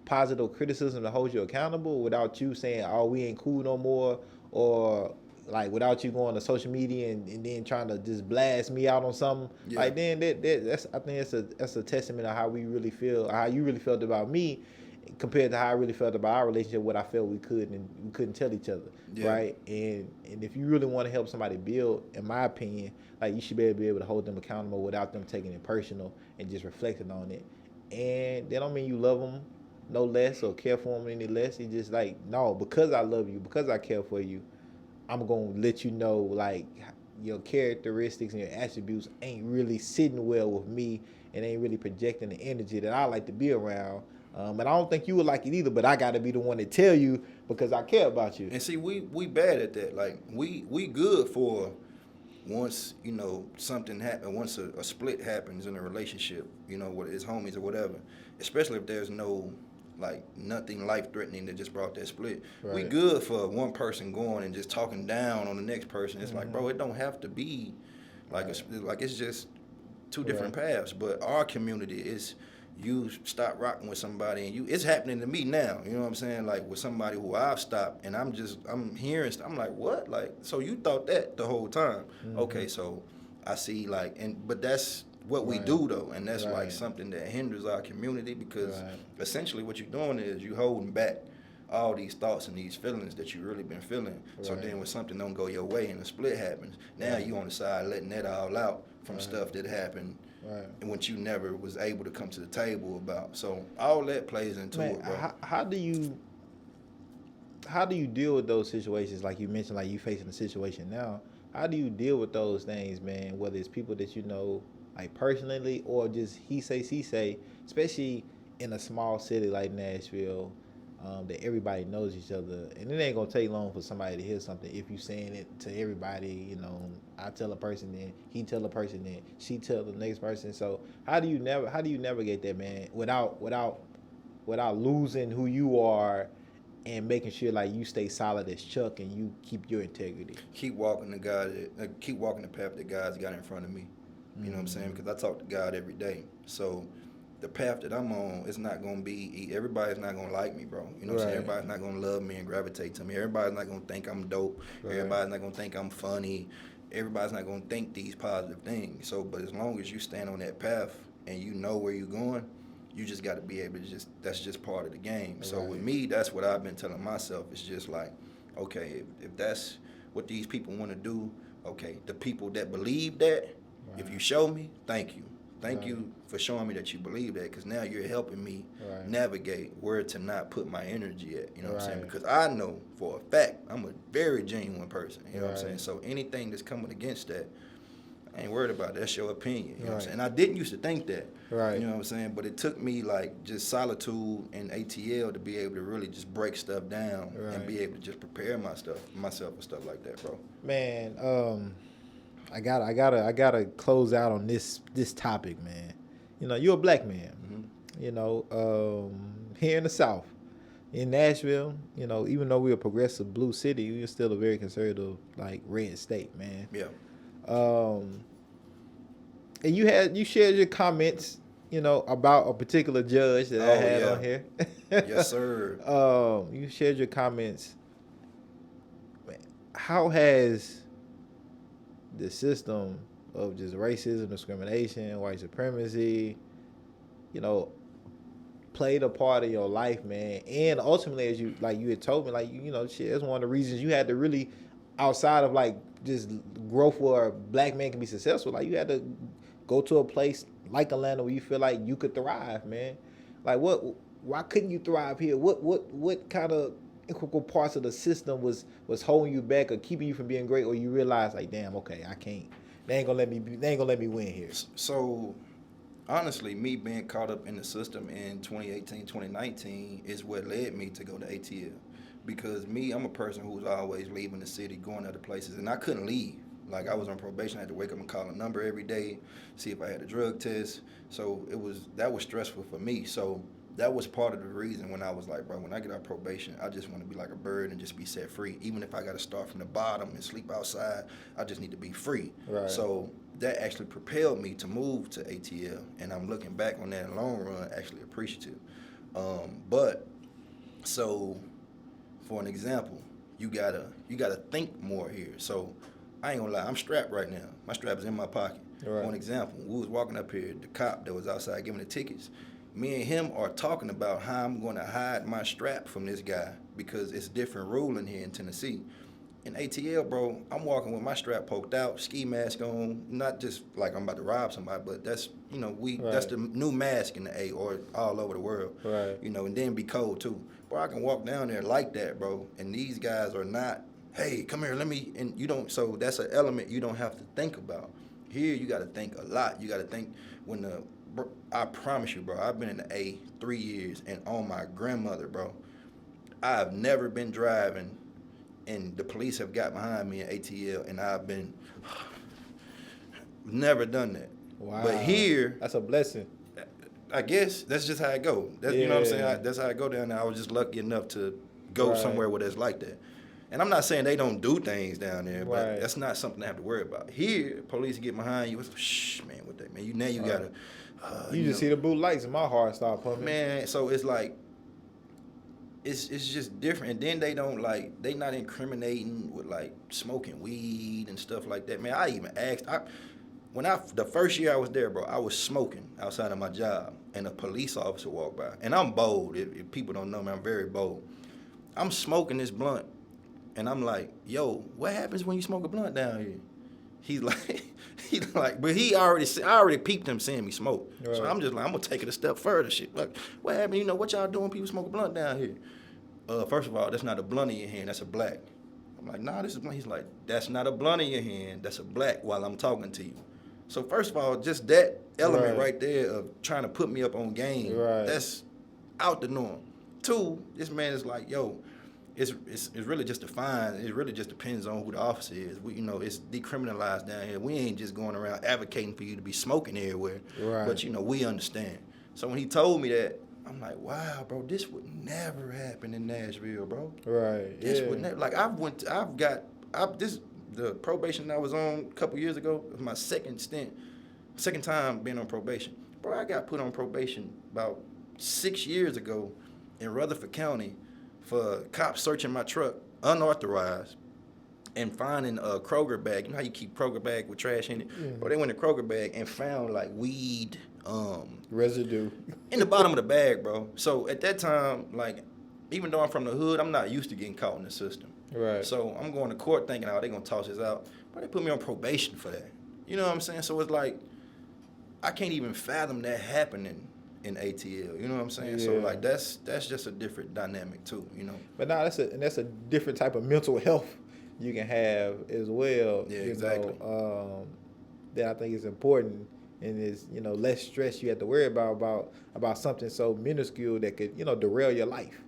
positive criticism to hold you accountable without you saying, oh, we ain't cool no more, or like without you going to social media and then trying to just blast me out on something, like then that's I think that's a testament of how we really feel, how you really felt about me, compared to how I really felt about our relationship, what I felt we couldn't tell each other, right? And if you really want to help somebody build, in my opinion, like you should be able to hold them accountable without them taking it personal and just reflecting on it. And that don't mean you love them no less or care for them any less. It's just like, no, because I love you, because I care for you, I'm gonna let you know like your characteristics and your attributes ain't really sitting well with me and ain't really projecting the energy that I like to be around. And I don't think you would like it either, but I gotta be the one to tell you because I care about you. And see, we bad at that. Like we good for once something happen, once a split happens in a relationship, with his homies or whatever, especially if there's no like nothing life threatening that just brought that split. Right. We good for one person going and just talking down on the next person. It's like, bro, it don't have to be like like it's just two different paths. But our community is you stop rocking with somebody and it's happening to me now, you know what I'm saying? Like with somebody who I've stopped and I'm hearing, I'm like, what? Like, so you thought that the whole time. Okay, so I see but that's what we do though, and that's like something that hinders our community because essentially what you're doing is you holding back all these thoughts and these feelings that you really been feeling. So then when something don't go your way and a split happens, now you on the side letting that all out from stuff that happened. And what you never was able to come to the table about. So all that plays into it, bro. How do you deal with those situations? Like you mentioned, like you facing a situation now. How do you deal with those things, man? Whether it's people that you know, like personally, or just he say, she say, especially in a small city like Nashville, that everybody knows each other, and it ain't gonna take long for somebody to hear something if you saying it to everybody. I tell a person, then he tell a person, then she tell the next person. So how do you navigate that, man, without losing who you are and making sure like you stay solid as Chuck and you keep your integrity? Keep walking the path that God's got in front of me. You know what I'm saying? Because I talk to God every day. So the path that I'm on, it's not going to be, everybody's not going to like me, bro. You know what I'm saying? Everybody's not going to love me and gravitate to me. Everybody's not going to think I'm dope. Everybody's not going to think I'm funny. Everybody's not going to think these positive things. So, but as long as you stand on that path and you know where you're going, you just got to be able to that's just part of the game. So with me, that's what I've been telling myself. It's just like, okay, if that's what these people want to do, okay, the people that believe that, if you show me, thank you. Thank you for showing me that you believe that, because now you're helping me navigate where to not put my energy at, you know what I'm saying? Because I know for a fact I'm a very genuine person, you know what I'm saying? So anything that's coming against that, I ain't worried about it. That's your opinion, you know what I'm saying? And I didn't used to think that, you know what I'm saying? But it took me like just solitude and ATL to be able to really just break stuff down and be able to just prepare myself for stuff like that, bro. Man, I gotta close out on this topic, man. You're a black man. Here in the South, in Nashville, even though we're a progressive blue city, we're still a very conservative, like red state, man. Yeah. And you shared your comments, about a particular judge that I had on here. Yes, sir. You shared your comments. Man, how has the system of just racism, discrimination, white supremacy, played a part in your life, man? And ultimately, as you had told me, shit, that's one of the reasons you had to really, outside of like just growth where a black man can be successful, like you had to go to a place like Atlanta where you feel like you could thrive, man. Like why couldn't you thrive here? What kind of integral parts of the system was holding you back or keeping you from being great, or you realize like, damn, okay, I can't. They ain't gonna let me win here. So honestly, me being caught up in the system in 2018, 2019 is what led me to go to ATL. Because I'm a person who's always leaving the city, going other places, and I couldn't leave. Like, I was on probation. I had to wake up and call a number every day, see if I had a drug test. So that was stressful for me. So that was part of the reason when I was like, bro, when I get out probation, I just want to be like a bird and just be set free. Even if I got to start from the bottom and sleep outside, I just need to be free. Right. So that actually propelled me to move to ATL, and I'm looking back on that in the long run, actually appreciative. So for an example, you gotta think more here. So I ain't gonna lie, I'm strapped right now. My strap is in my pocket. Right. For an example, we was walking up here, the cop that was outside giving the tickets, me and him are talking about how I'm gonna hide my strap from this guy because it's different ruling here in Tennessee. In ATL, bro, I'm walking with my strap poked out, ski mask on, not just like I'm about to rob somebody, but that's, that's the new mask in the A or all over the world. Right. And then be cold too. Bro, I can walk down there like that, bro, and these guys are not hey, come here, and you don't. So that's an element you don't have to think about. Here, you got to think a lot. You got to think I promise you, bro. I've been in the A 3 years, and on my grandmother, bro. I've never been driving, and the police have got behind me in ATL, and I've been never done that. Wow. But here, that's a blessing. I guess that's just how it go. You know what I'm saying? That's how I go down there. I was just lucky enough to go somewhere where it's like that. And I'm not saying they don't do things down there, but that's not something I have to worry about. Here, police get behind you. Shh, man, what that, man? You gotta. You just see the blue lights, and my heart start pumping. Man, so it's like, it's just different. And then they not incriminating with like smoking weed and stuff like that. Man, I even asked. The first year I was there, bro, I was smoking outside of my job, and a police officer walked by. And I'm bold. If people don't know me, I'm very bold. I'm smoking this blunt. And I'm like, yo, what happens when you smoke a blunt down here? He's like, but I already peeped him seeing me smoke. Right. So I'm just like, I'm gonna take it a step further. Shit, like, what happened? You know, what y'all doing? When people smoke a blunt down here. First of all, that's not a blunt in your hand. That's a black. I'm like, nah, this is blunt. He's like, that's not a blunt in your hand. That's a black while I'm talking to you. So first of all, just that element right there of trying to put me up on game, that's out the norm. Two, this man is like, yo. It's really just a fine. It really just depends on who the officer is. It's decriminalized down here. We ain't just going around advocating for you to be smoking everywhere. Right. But we understand. So when he told me that, I'm like, wow, bro, this would never happen in Nashville, bro. Right. This would never. Like the probation I was on a couple years ago was my second time being on probation. Bro, I got put on probation about 6 years ago in Rutherford County. For cops searching my truck, unauthorized, and finding a Kroger bag. You know how you keep Kroger bag with trash in it? Yeah. Bro, they went to Kroger bag and found like weed residue in the bottom of the bag, bro. So at that time, like, even though I'm from the hood, I'm not used to getting caught in the system. Right. So I'm going to court thinking, oh, they're gonna toss this out. But they put me on probation for that. You know what I'm saying? So it's like, I can't even fathom that happening in ATL, you know what I'm saying? Yeah. So like that's just a different dynamic too, But now that's a different type of mental health you can have as well. Yeah, exactly. That I think is important, and is less stress you have to worry about something so minuscule that could derail your life.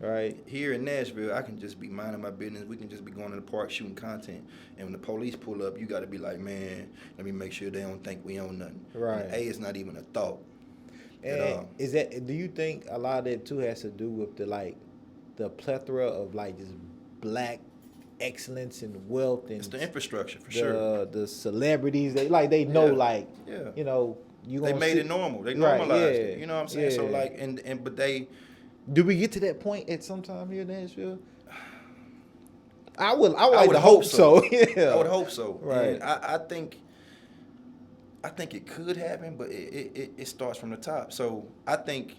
Right. Here in Nashville, I can just be minding my business. We can just be going to the park shooting content. And when the police pull up, you got to be like, man, let me make sure they don't think we own nothing. Right. And it's not even a thought. And do you think a lot of that too has to do with the plethora of just black excellence and wealth, and it's the infrastructure for sure. The celebrities they know they made it normal. They normalized it. You know what I'm saying? Yeah. So but they. Do we get to that point at some time here in Nashville? I would hope so. Yeah. I would hope so. Right. And I think it could happen, but it starts from the top. So I think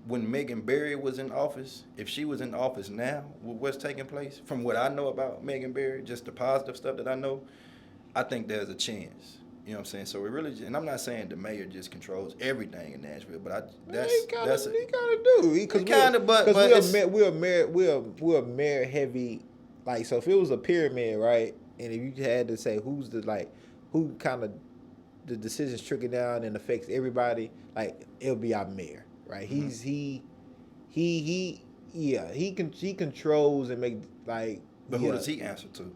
when Megan Barry was in office, if she was in office now, with what's taking place, from what I know about Megan Barry, just the positive stuff that I know, I think there's a chance. You know what I'm saying? So it really, and I'm not saying the mayor just controls everything in Nashville, but he kind of do. Because we're a mayor heavy. Like, so if it was a pyramid, right, and if you had to say who kind of the decisions trickle down and affects everybody, like, it'll be our mayor, right? Mm-hmm. He controls and make like. But who does he answer to?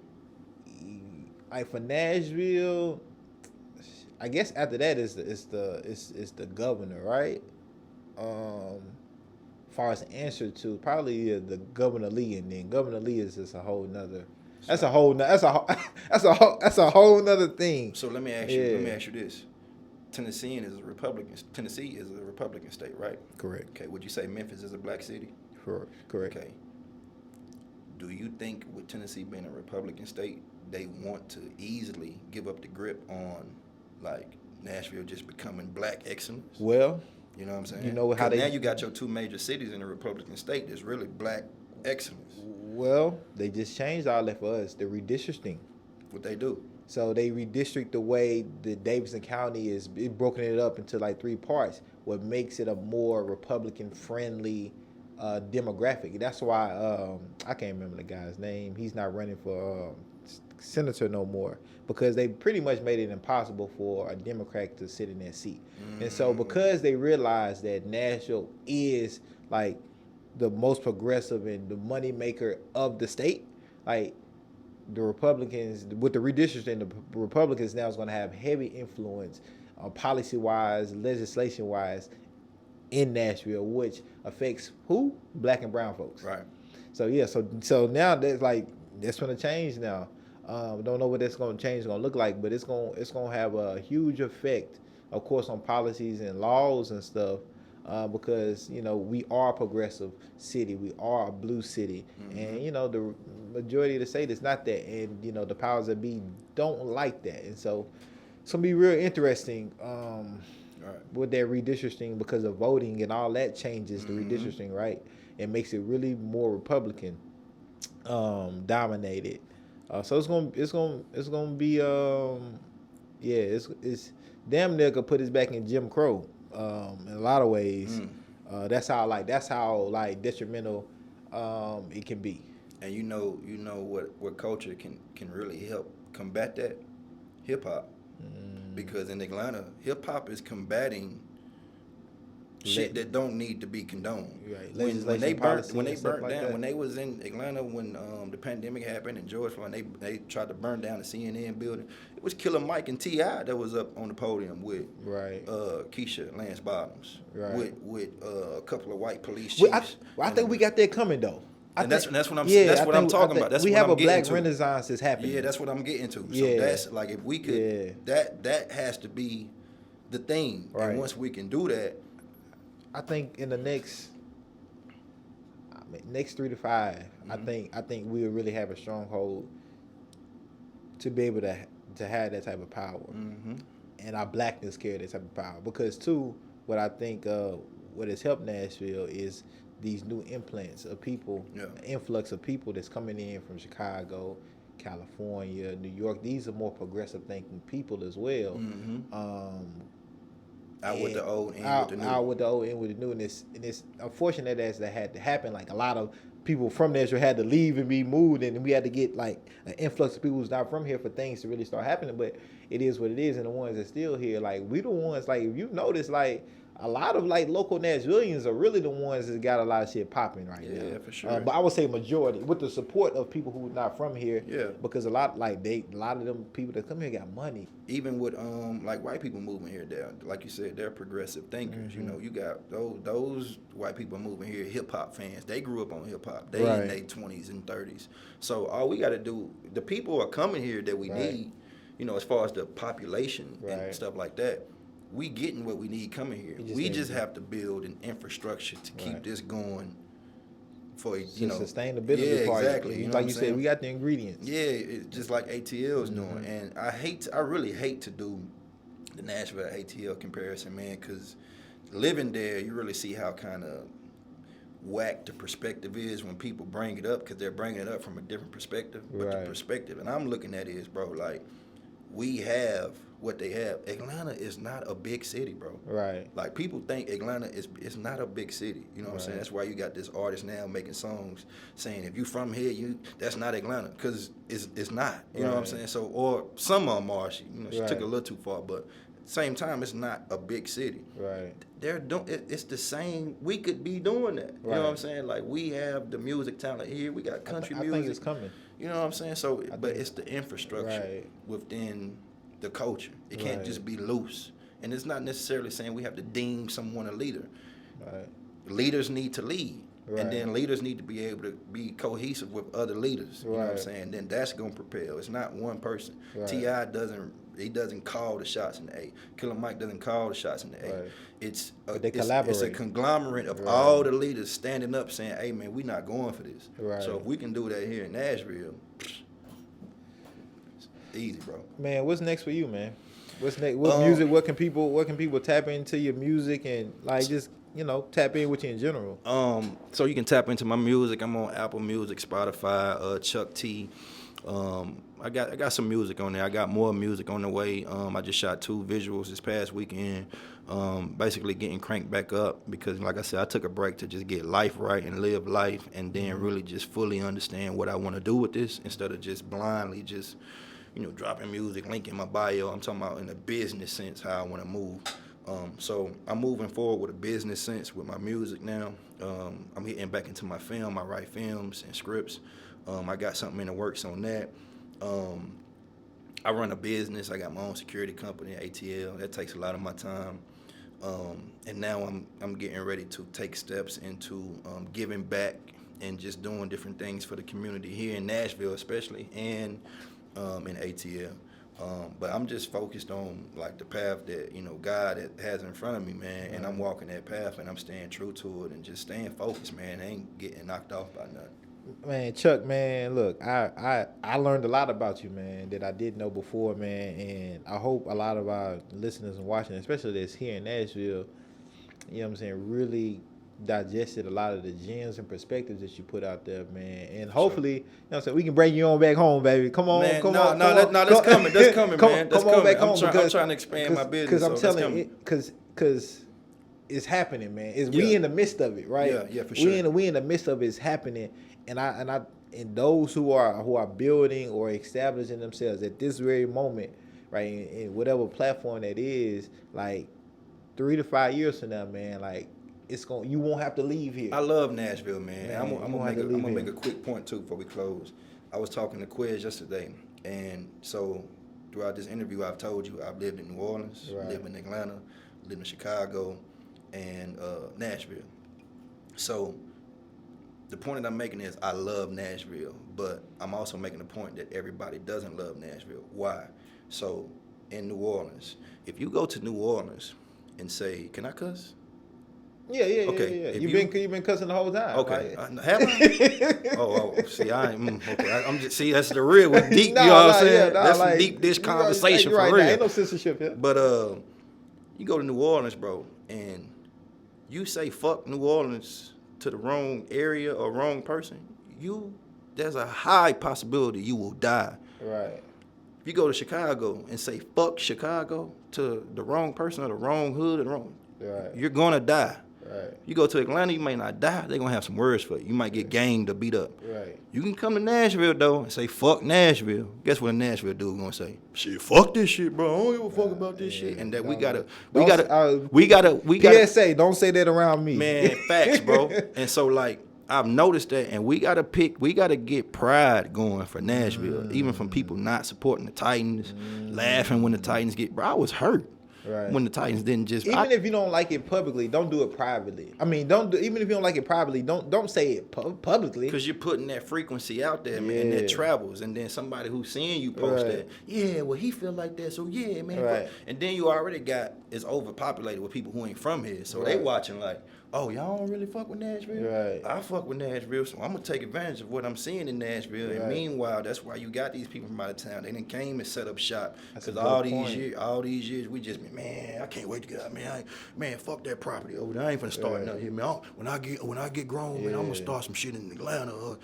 Like for Nashville, I guess after that is the governor, right? As far as the answer to probably the Governor Lee, and then Governor Lee is just a whole nother. That's a whole nother thing. So let me ask you this: Tennessee is a Republican state, right? Correct. Okay. Would you say Memphis is a black city? Correct. Okay. Do you think with Tennessee being a Republican state, they want to easily give up the grip on like Nashville just becoming black excellence? Well, you know what I'm saying? You know how now you got your two major cities in a Republican state that's really black excellence. Well, they just changed all that for us. The redistricting. What they do? So they redistrict the way the Davidson County is broken it up into like 3 parts, what makes it a more Republican friendly demographic. That's why I can't remember the guy's name. He's not running for senator no more because they pretty much made it impossible for a Democrat to sit in that seat. And so because they realized that Nashville is like the most progressive and the money maker of the state, like the Republicans with the redistricting, the Republicans now is going to have heavy influence policy wise, legislation wise in Nashville, which affects who? Black and brown folks. Right. So yeah, so now that's like that's gonna change now. Don't know what that's gonna change is gonna look like, but it's gonna have a huge effect, of course, on policies and laws and stuff, because we are a progressive city, we are a blue city, and the majority of the state is not that, and the powers that be don't like that, and so it's gonna be real interesting. With that redistricting because of voting and all that changes the redistricting, right? It makes it really more Republican dominated. So it's gonna be it's damn near could put us back in Jim Crow in a lot of ways. That's how detrimental it can be. And you know what culture can really help combat that? Hip hop. Because in Atlanta, hip hop is combating shit that don't need to be condoned. Right. When they burnt down, that. when they was in Atlanta, when the pandemic happened in George Floyd, they tried to burn down the CNN building. It was Killer Mike and T.I. that was up on the podium with Keisha Lance Bottoms, with a couple of white police chiefs. I think we got that coming though. That's what I'm talking about. That's we what have I'm a black to. Renaissance that's happening. Yeah, that's what I'm getting to. So that's like if we could, that has to be the thing. Right. And once we can do that, I think in the next 3 to 5, I think we'll really have a stronghold to be able to have that type of power, and our blackness carry that type of power. Because too, what I think what has helped Nashville is these new implants of people, influx of people that's coming in from Chicago, California, New York. These are more progressive thinking people as well. Out with the old, in with the new. Out with the old, in with the new. And it's unfortunate as that had to happen. Like a lot of people from Nashville had to leave and be moved, and we had to get like an influx of people who's not from here for things to really start happening. But it is what it is, and the ones that still here, like we the ones, like if you notice, like a lot of like local Nashvillians are really the ones that got a lot of shit popping right now. Yeah, for sure. But I would say majority with the support of people who are not from here. Yeah. Because a lot of them people that come here got money. Even with like white people moving here, like you said, they're progressive thinkers. You got those white people moving here, hip hop fans. They grew up on hip hop. They in their 20s and 30s. So all we got to do, the people are coming here that we need. As far as the population and stuff like that. We getting what we need coming here. We just have to build an infrastructure to keep this going for sustainability part. Exactly. Like you said, we got the ingredients. Yeah, it's just like ATL is doing. And I really hate to do the Nashville ATL comparison, man, because living there, you really see how kind of whack the perspective is when people bring it up, because they're bringing it up from a different perspective. But the perspective, and I'm looking at it is, bro, like we have what they have. Atlanta is not a big city, bro. Right. Like people think Atlanta is not a big city. You know what I'm saying? That's why you got this artist now making songs saying if you from here, that's not Atlanta, because it's not. You know what I'm saying? So or some of them are. She took it a little too far, but at the same time, it's not a big city. Right. It's the same. We could be doing that. You know what I'm saying? Like we have the music talent here. We got country music. I think it's coming. You know what I'm saying? So, but it's the infrastructure within the culture. It can't just be loose. And it's not necessarily saying we have to deem someone a leader. Right. Leaders need to lead. Right. And then leaders need to be able to be cohesive with other leaders. You know what I'm saying? Then that's going to propel. It's not one person. Right. T.I. doesn't call the shots in the A. Killer Mike doesn't call the shots in the A. Right. It's a conglomerate of all the leaders standing up saying, hey, man, we're not going for this. Right. So if we can do that here in Nashville, easy, bro. Man, what's next for you, man? What's next? What music? What can people tap into your music and like just tap in with you in general? So you can tap into my music. I'm on Apple Music, Spotify, ChuccT. I got some music on there. I got more music on the way. I just shot 2 visuals this past weekend. basically getting cranked back up because, like I said, I took a break to just get life right and live life and then really just fully understand what I want to do with this instead of just blindly just, dropping music, linking my bio. I'm talking about in a business sense how I want to move. So I'm moving forward with a business sense with my music now. I'm getting back into my film. I write films and scripts. I got something in the works on that. I run a business. I got my own security company, ATL. That takes a lot of my time. And now I'm getting ready to take steps into giving back and just doing different things for the community here in Nashville especially and in ATL. But I'm just focused on like the path that, God has in front of me, man. And I'm walking that path and I'm staying true to it and just staying focused, man. I ain't getting knocked off by nothing. Man, Chuck, man, look, I learned a lot about you, man, that I didn't know before, man, and I hope a lot of our listeners and watching, especially that's here in Nashville, really digested a lot of the gems and perspectives that you put out there, man, and hopefully, we can bring you on back home, baby. Come on, man, come no, on. That's coming, man. That's come on back home. I'm trying to expand my business. Because I'm telling you, because it's happening, man. We in the midst of it, right? Yeah, for sure. We in the midst of it's happening. And those who are building or establishing themselves at this very moment, right, in whatever platform that is, like 3 to 5 years from now, man, like you won't have to leave here. I love Nashville, man. Man, I'm gonna make a quick point too before we close. I was talking to Quiz yesterday, and so throughout this interview, I've told you I've lived in New Orleans, lived in Atlanta, lived in Chicago, and Nashville. So the point that I'm making is I love Nashville, but I'm also making a point that everybody doesn't love Nashville. Why? So in New Orleans, if you go to New Orleans and say, "Can I cuss?" Yeah. Okay. You've been cussing the whole time. Okay. Right? Have I? oh, see, I ain't. Okay. I'm just that's the real with deep. You know what I'm saying? That's some deep dish conversation for real. Ain't no censorship here. But you go to New Orleans, bro, and you say "fuck New Orleans" to the wrong area or wrong person, there's a high possibility you will die. Right. If you go to Chicago and say "fuck Chicago" to the wrong person or the wrong hood or you're gonna die. Right. You go to Atlanta, you may not die. They're gonna have some words for you. You might get ganged or beat up. Right. You can come to Nashville though and say "fuck Nashville." Guess what a Nashville dude gonna say? Shit, fuck this shit, bro. I don't give a fuck about this shit. And that we gotta. PSA, don't say that around me. Man, facts, bro. And so like I've noticed that, and we gotta get pride going for Nashville, even from people not supporting the Titans, laughing when the Titans get. Bro, I was hurt. Right. When the Titans didn't just if you don't like it publicly, don't do it privately. I mean, even if you don't like it privately, don't say it publicly. Because you're putting that frequency out there, man, and that travels, and then somebody who's seeing you post that, well, he feel like that, so yeah, man. Right. And then you already it's overpopulated with people who ain't from here, so they watching like, oh, y'all don't really fuck with Nashville? Right. I fuck with Nashville, so I'm gonna take advantage of what I'm seeing in Nashville. And meanwhile, that's why you got these people from out of town. They done came and set up shop. Because all these years, we just been, man, I can't wait to get out, man. Fuck that property over there. I ain't finna start nothing here, man. When I get grown, man, I'm gonna start some shit in Atlanta.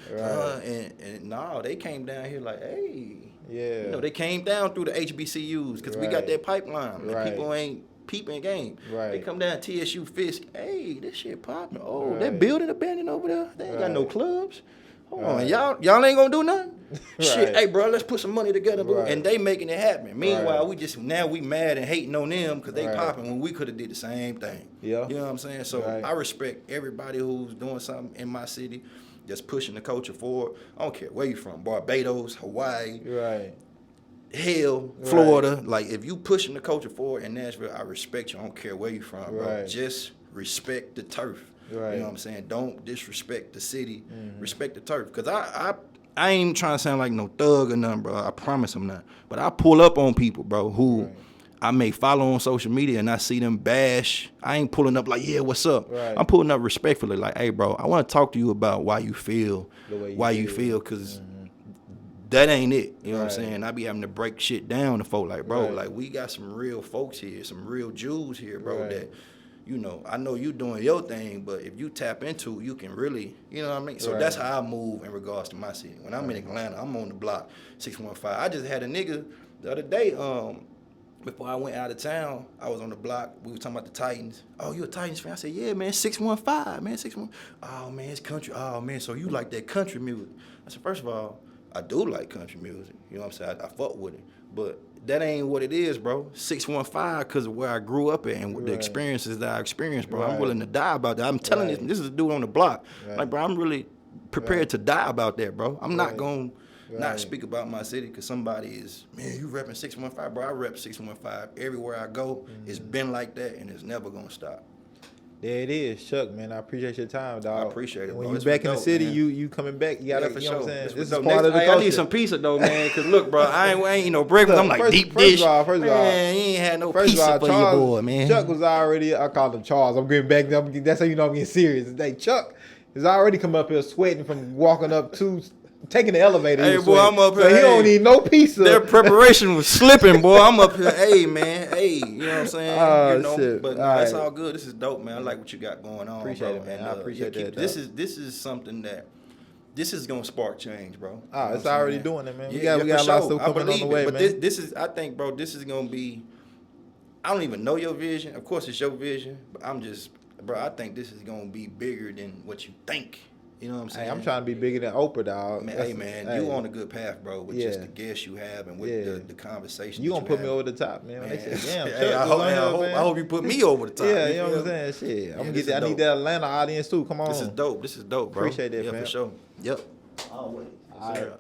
And no, they came down here like, hey, they came down through the HBCUs because we got that pipeline. And people ain't peeping game. Right. They come down TSU Fisk. Hey, this shit popping. Oh, that building abandoned over there. They ain't got no clubs. Hold on, y'all ain't gonna do nothing. Shit, hey, bro, let's put some money together, bro. And they making it happen. Meanwhile, we mad and hating on them because they popping when we could have did the same thing. Yeah. You know what I'm saying? So I respect everybody who's doing something in my city, just pushing the culture forward. I don't care where you from, Barbados, Hawaii. Right. Hell, Florida. Like, if you pushing the culture forward in Nashville, I respect you. I don't care where you from, bro. Just respect the turf. Right. You know what I'm saying? Don't disrespect the city. Respect the turf. Because I ain't even trying to sound like no thug or nothing, bro. I promise I'm not. But I pull up on people, bro, who I may follow on social media and I see them bash. I ain't pulling up like, yeah, what's up? I'm pulling up respectfully like, hey, bro, I want to talk to you about why you feel, because that ain't it. You know what I'm saying? I be having to break shit down to folk like, bro, like we got some real folks here, some real Jews here, bro, that, I know you doing your thing, but if you tap into, you can really, you know what I mean? So that's how I move in regards to my city. When I'm in Atlanta, I'm on the block, 615. I just had a nigga the other day, before I went out of town, I was on the block. We were talking about the Titans. Oh, you a Titans fan? I said, yeah, man, 615, man, 61. Oh, man, it's country. Oh, man, so you like that country music. I said, first of all, I do like country music. You know what I'm saying? I fuck with it. But that ain't what it is, bro. 615 because of where I grew up at and the experiences that I experienced, bro. I'm willing to die about that. I'm telling this is a dude on the block. Like, bro, I'm really prepared to die about that, bro. I'm not going to not speak about my city because somebody is, man, you repping 615, bro. I rep 615 everywhere I go. It's been like that, and it's never gonna stop. There it is, Chuck, man. I appreciate your time, dog. I appreciate it, bro. When you back in the city, you coming back. You gotta, for you know sure. what I'm saying? This is dope. part of the culture. I need some pizza though, man. Cause look, bro, I ain't no breakfast. I'm like deep dish. First of all, man, you ain't had no pizza for your boy, man. Chuck was already. I called him Charles. I'm getting back. That's how you know I'm getting serious. Today, Chuck is already come up here sweating from walking up taking the elevator. Hey, boy, I'm up here. So he don't need no pizza. Their preparation was slipping, boy. I'm up here. Hey, man. Hey, you know what I'm saying? Oh, you know, shit. But All it's right. all good. This is dope, man. I like what you got going on. Appreciate bro. it, man. And, I appreciate that. This is something that this is gonna spark change, bro. Oh, it's already doing it, man. We Yeah, got a lot of stuff coming on the way, but man. this is, I think, bro. This is gonna be. I don't even know your vision. Of course, it's your vision, but bro. I think this is gonna be bigger than what you think. You know what I'm saying? Hey, I'm trying to be bigger than Oprah, dog. Man, you on a good path, bro, with just the guests you have and with the conversation. You gonna put me over the top, man. They say, damn, hey, I hope you put me over the top. Yeah, you know what I'm saying? Shit. I'm gonna get that. I need that Atlanta audience too. Come on. This is dope, bro. Appreciate that, yeah, man. for sure. Yep. Always. All right.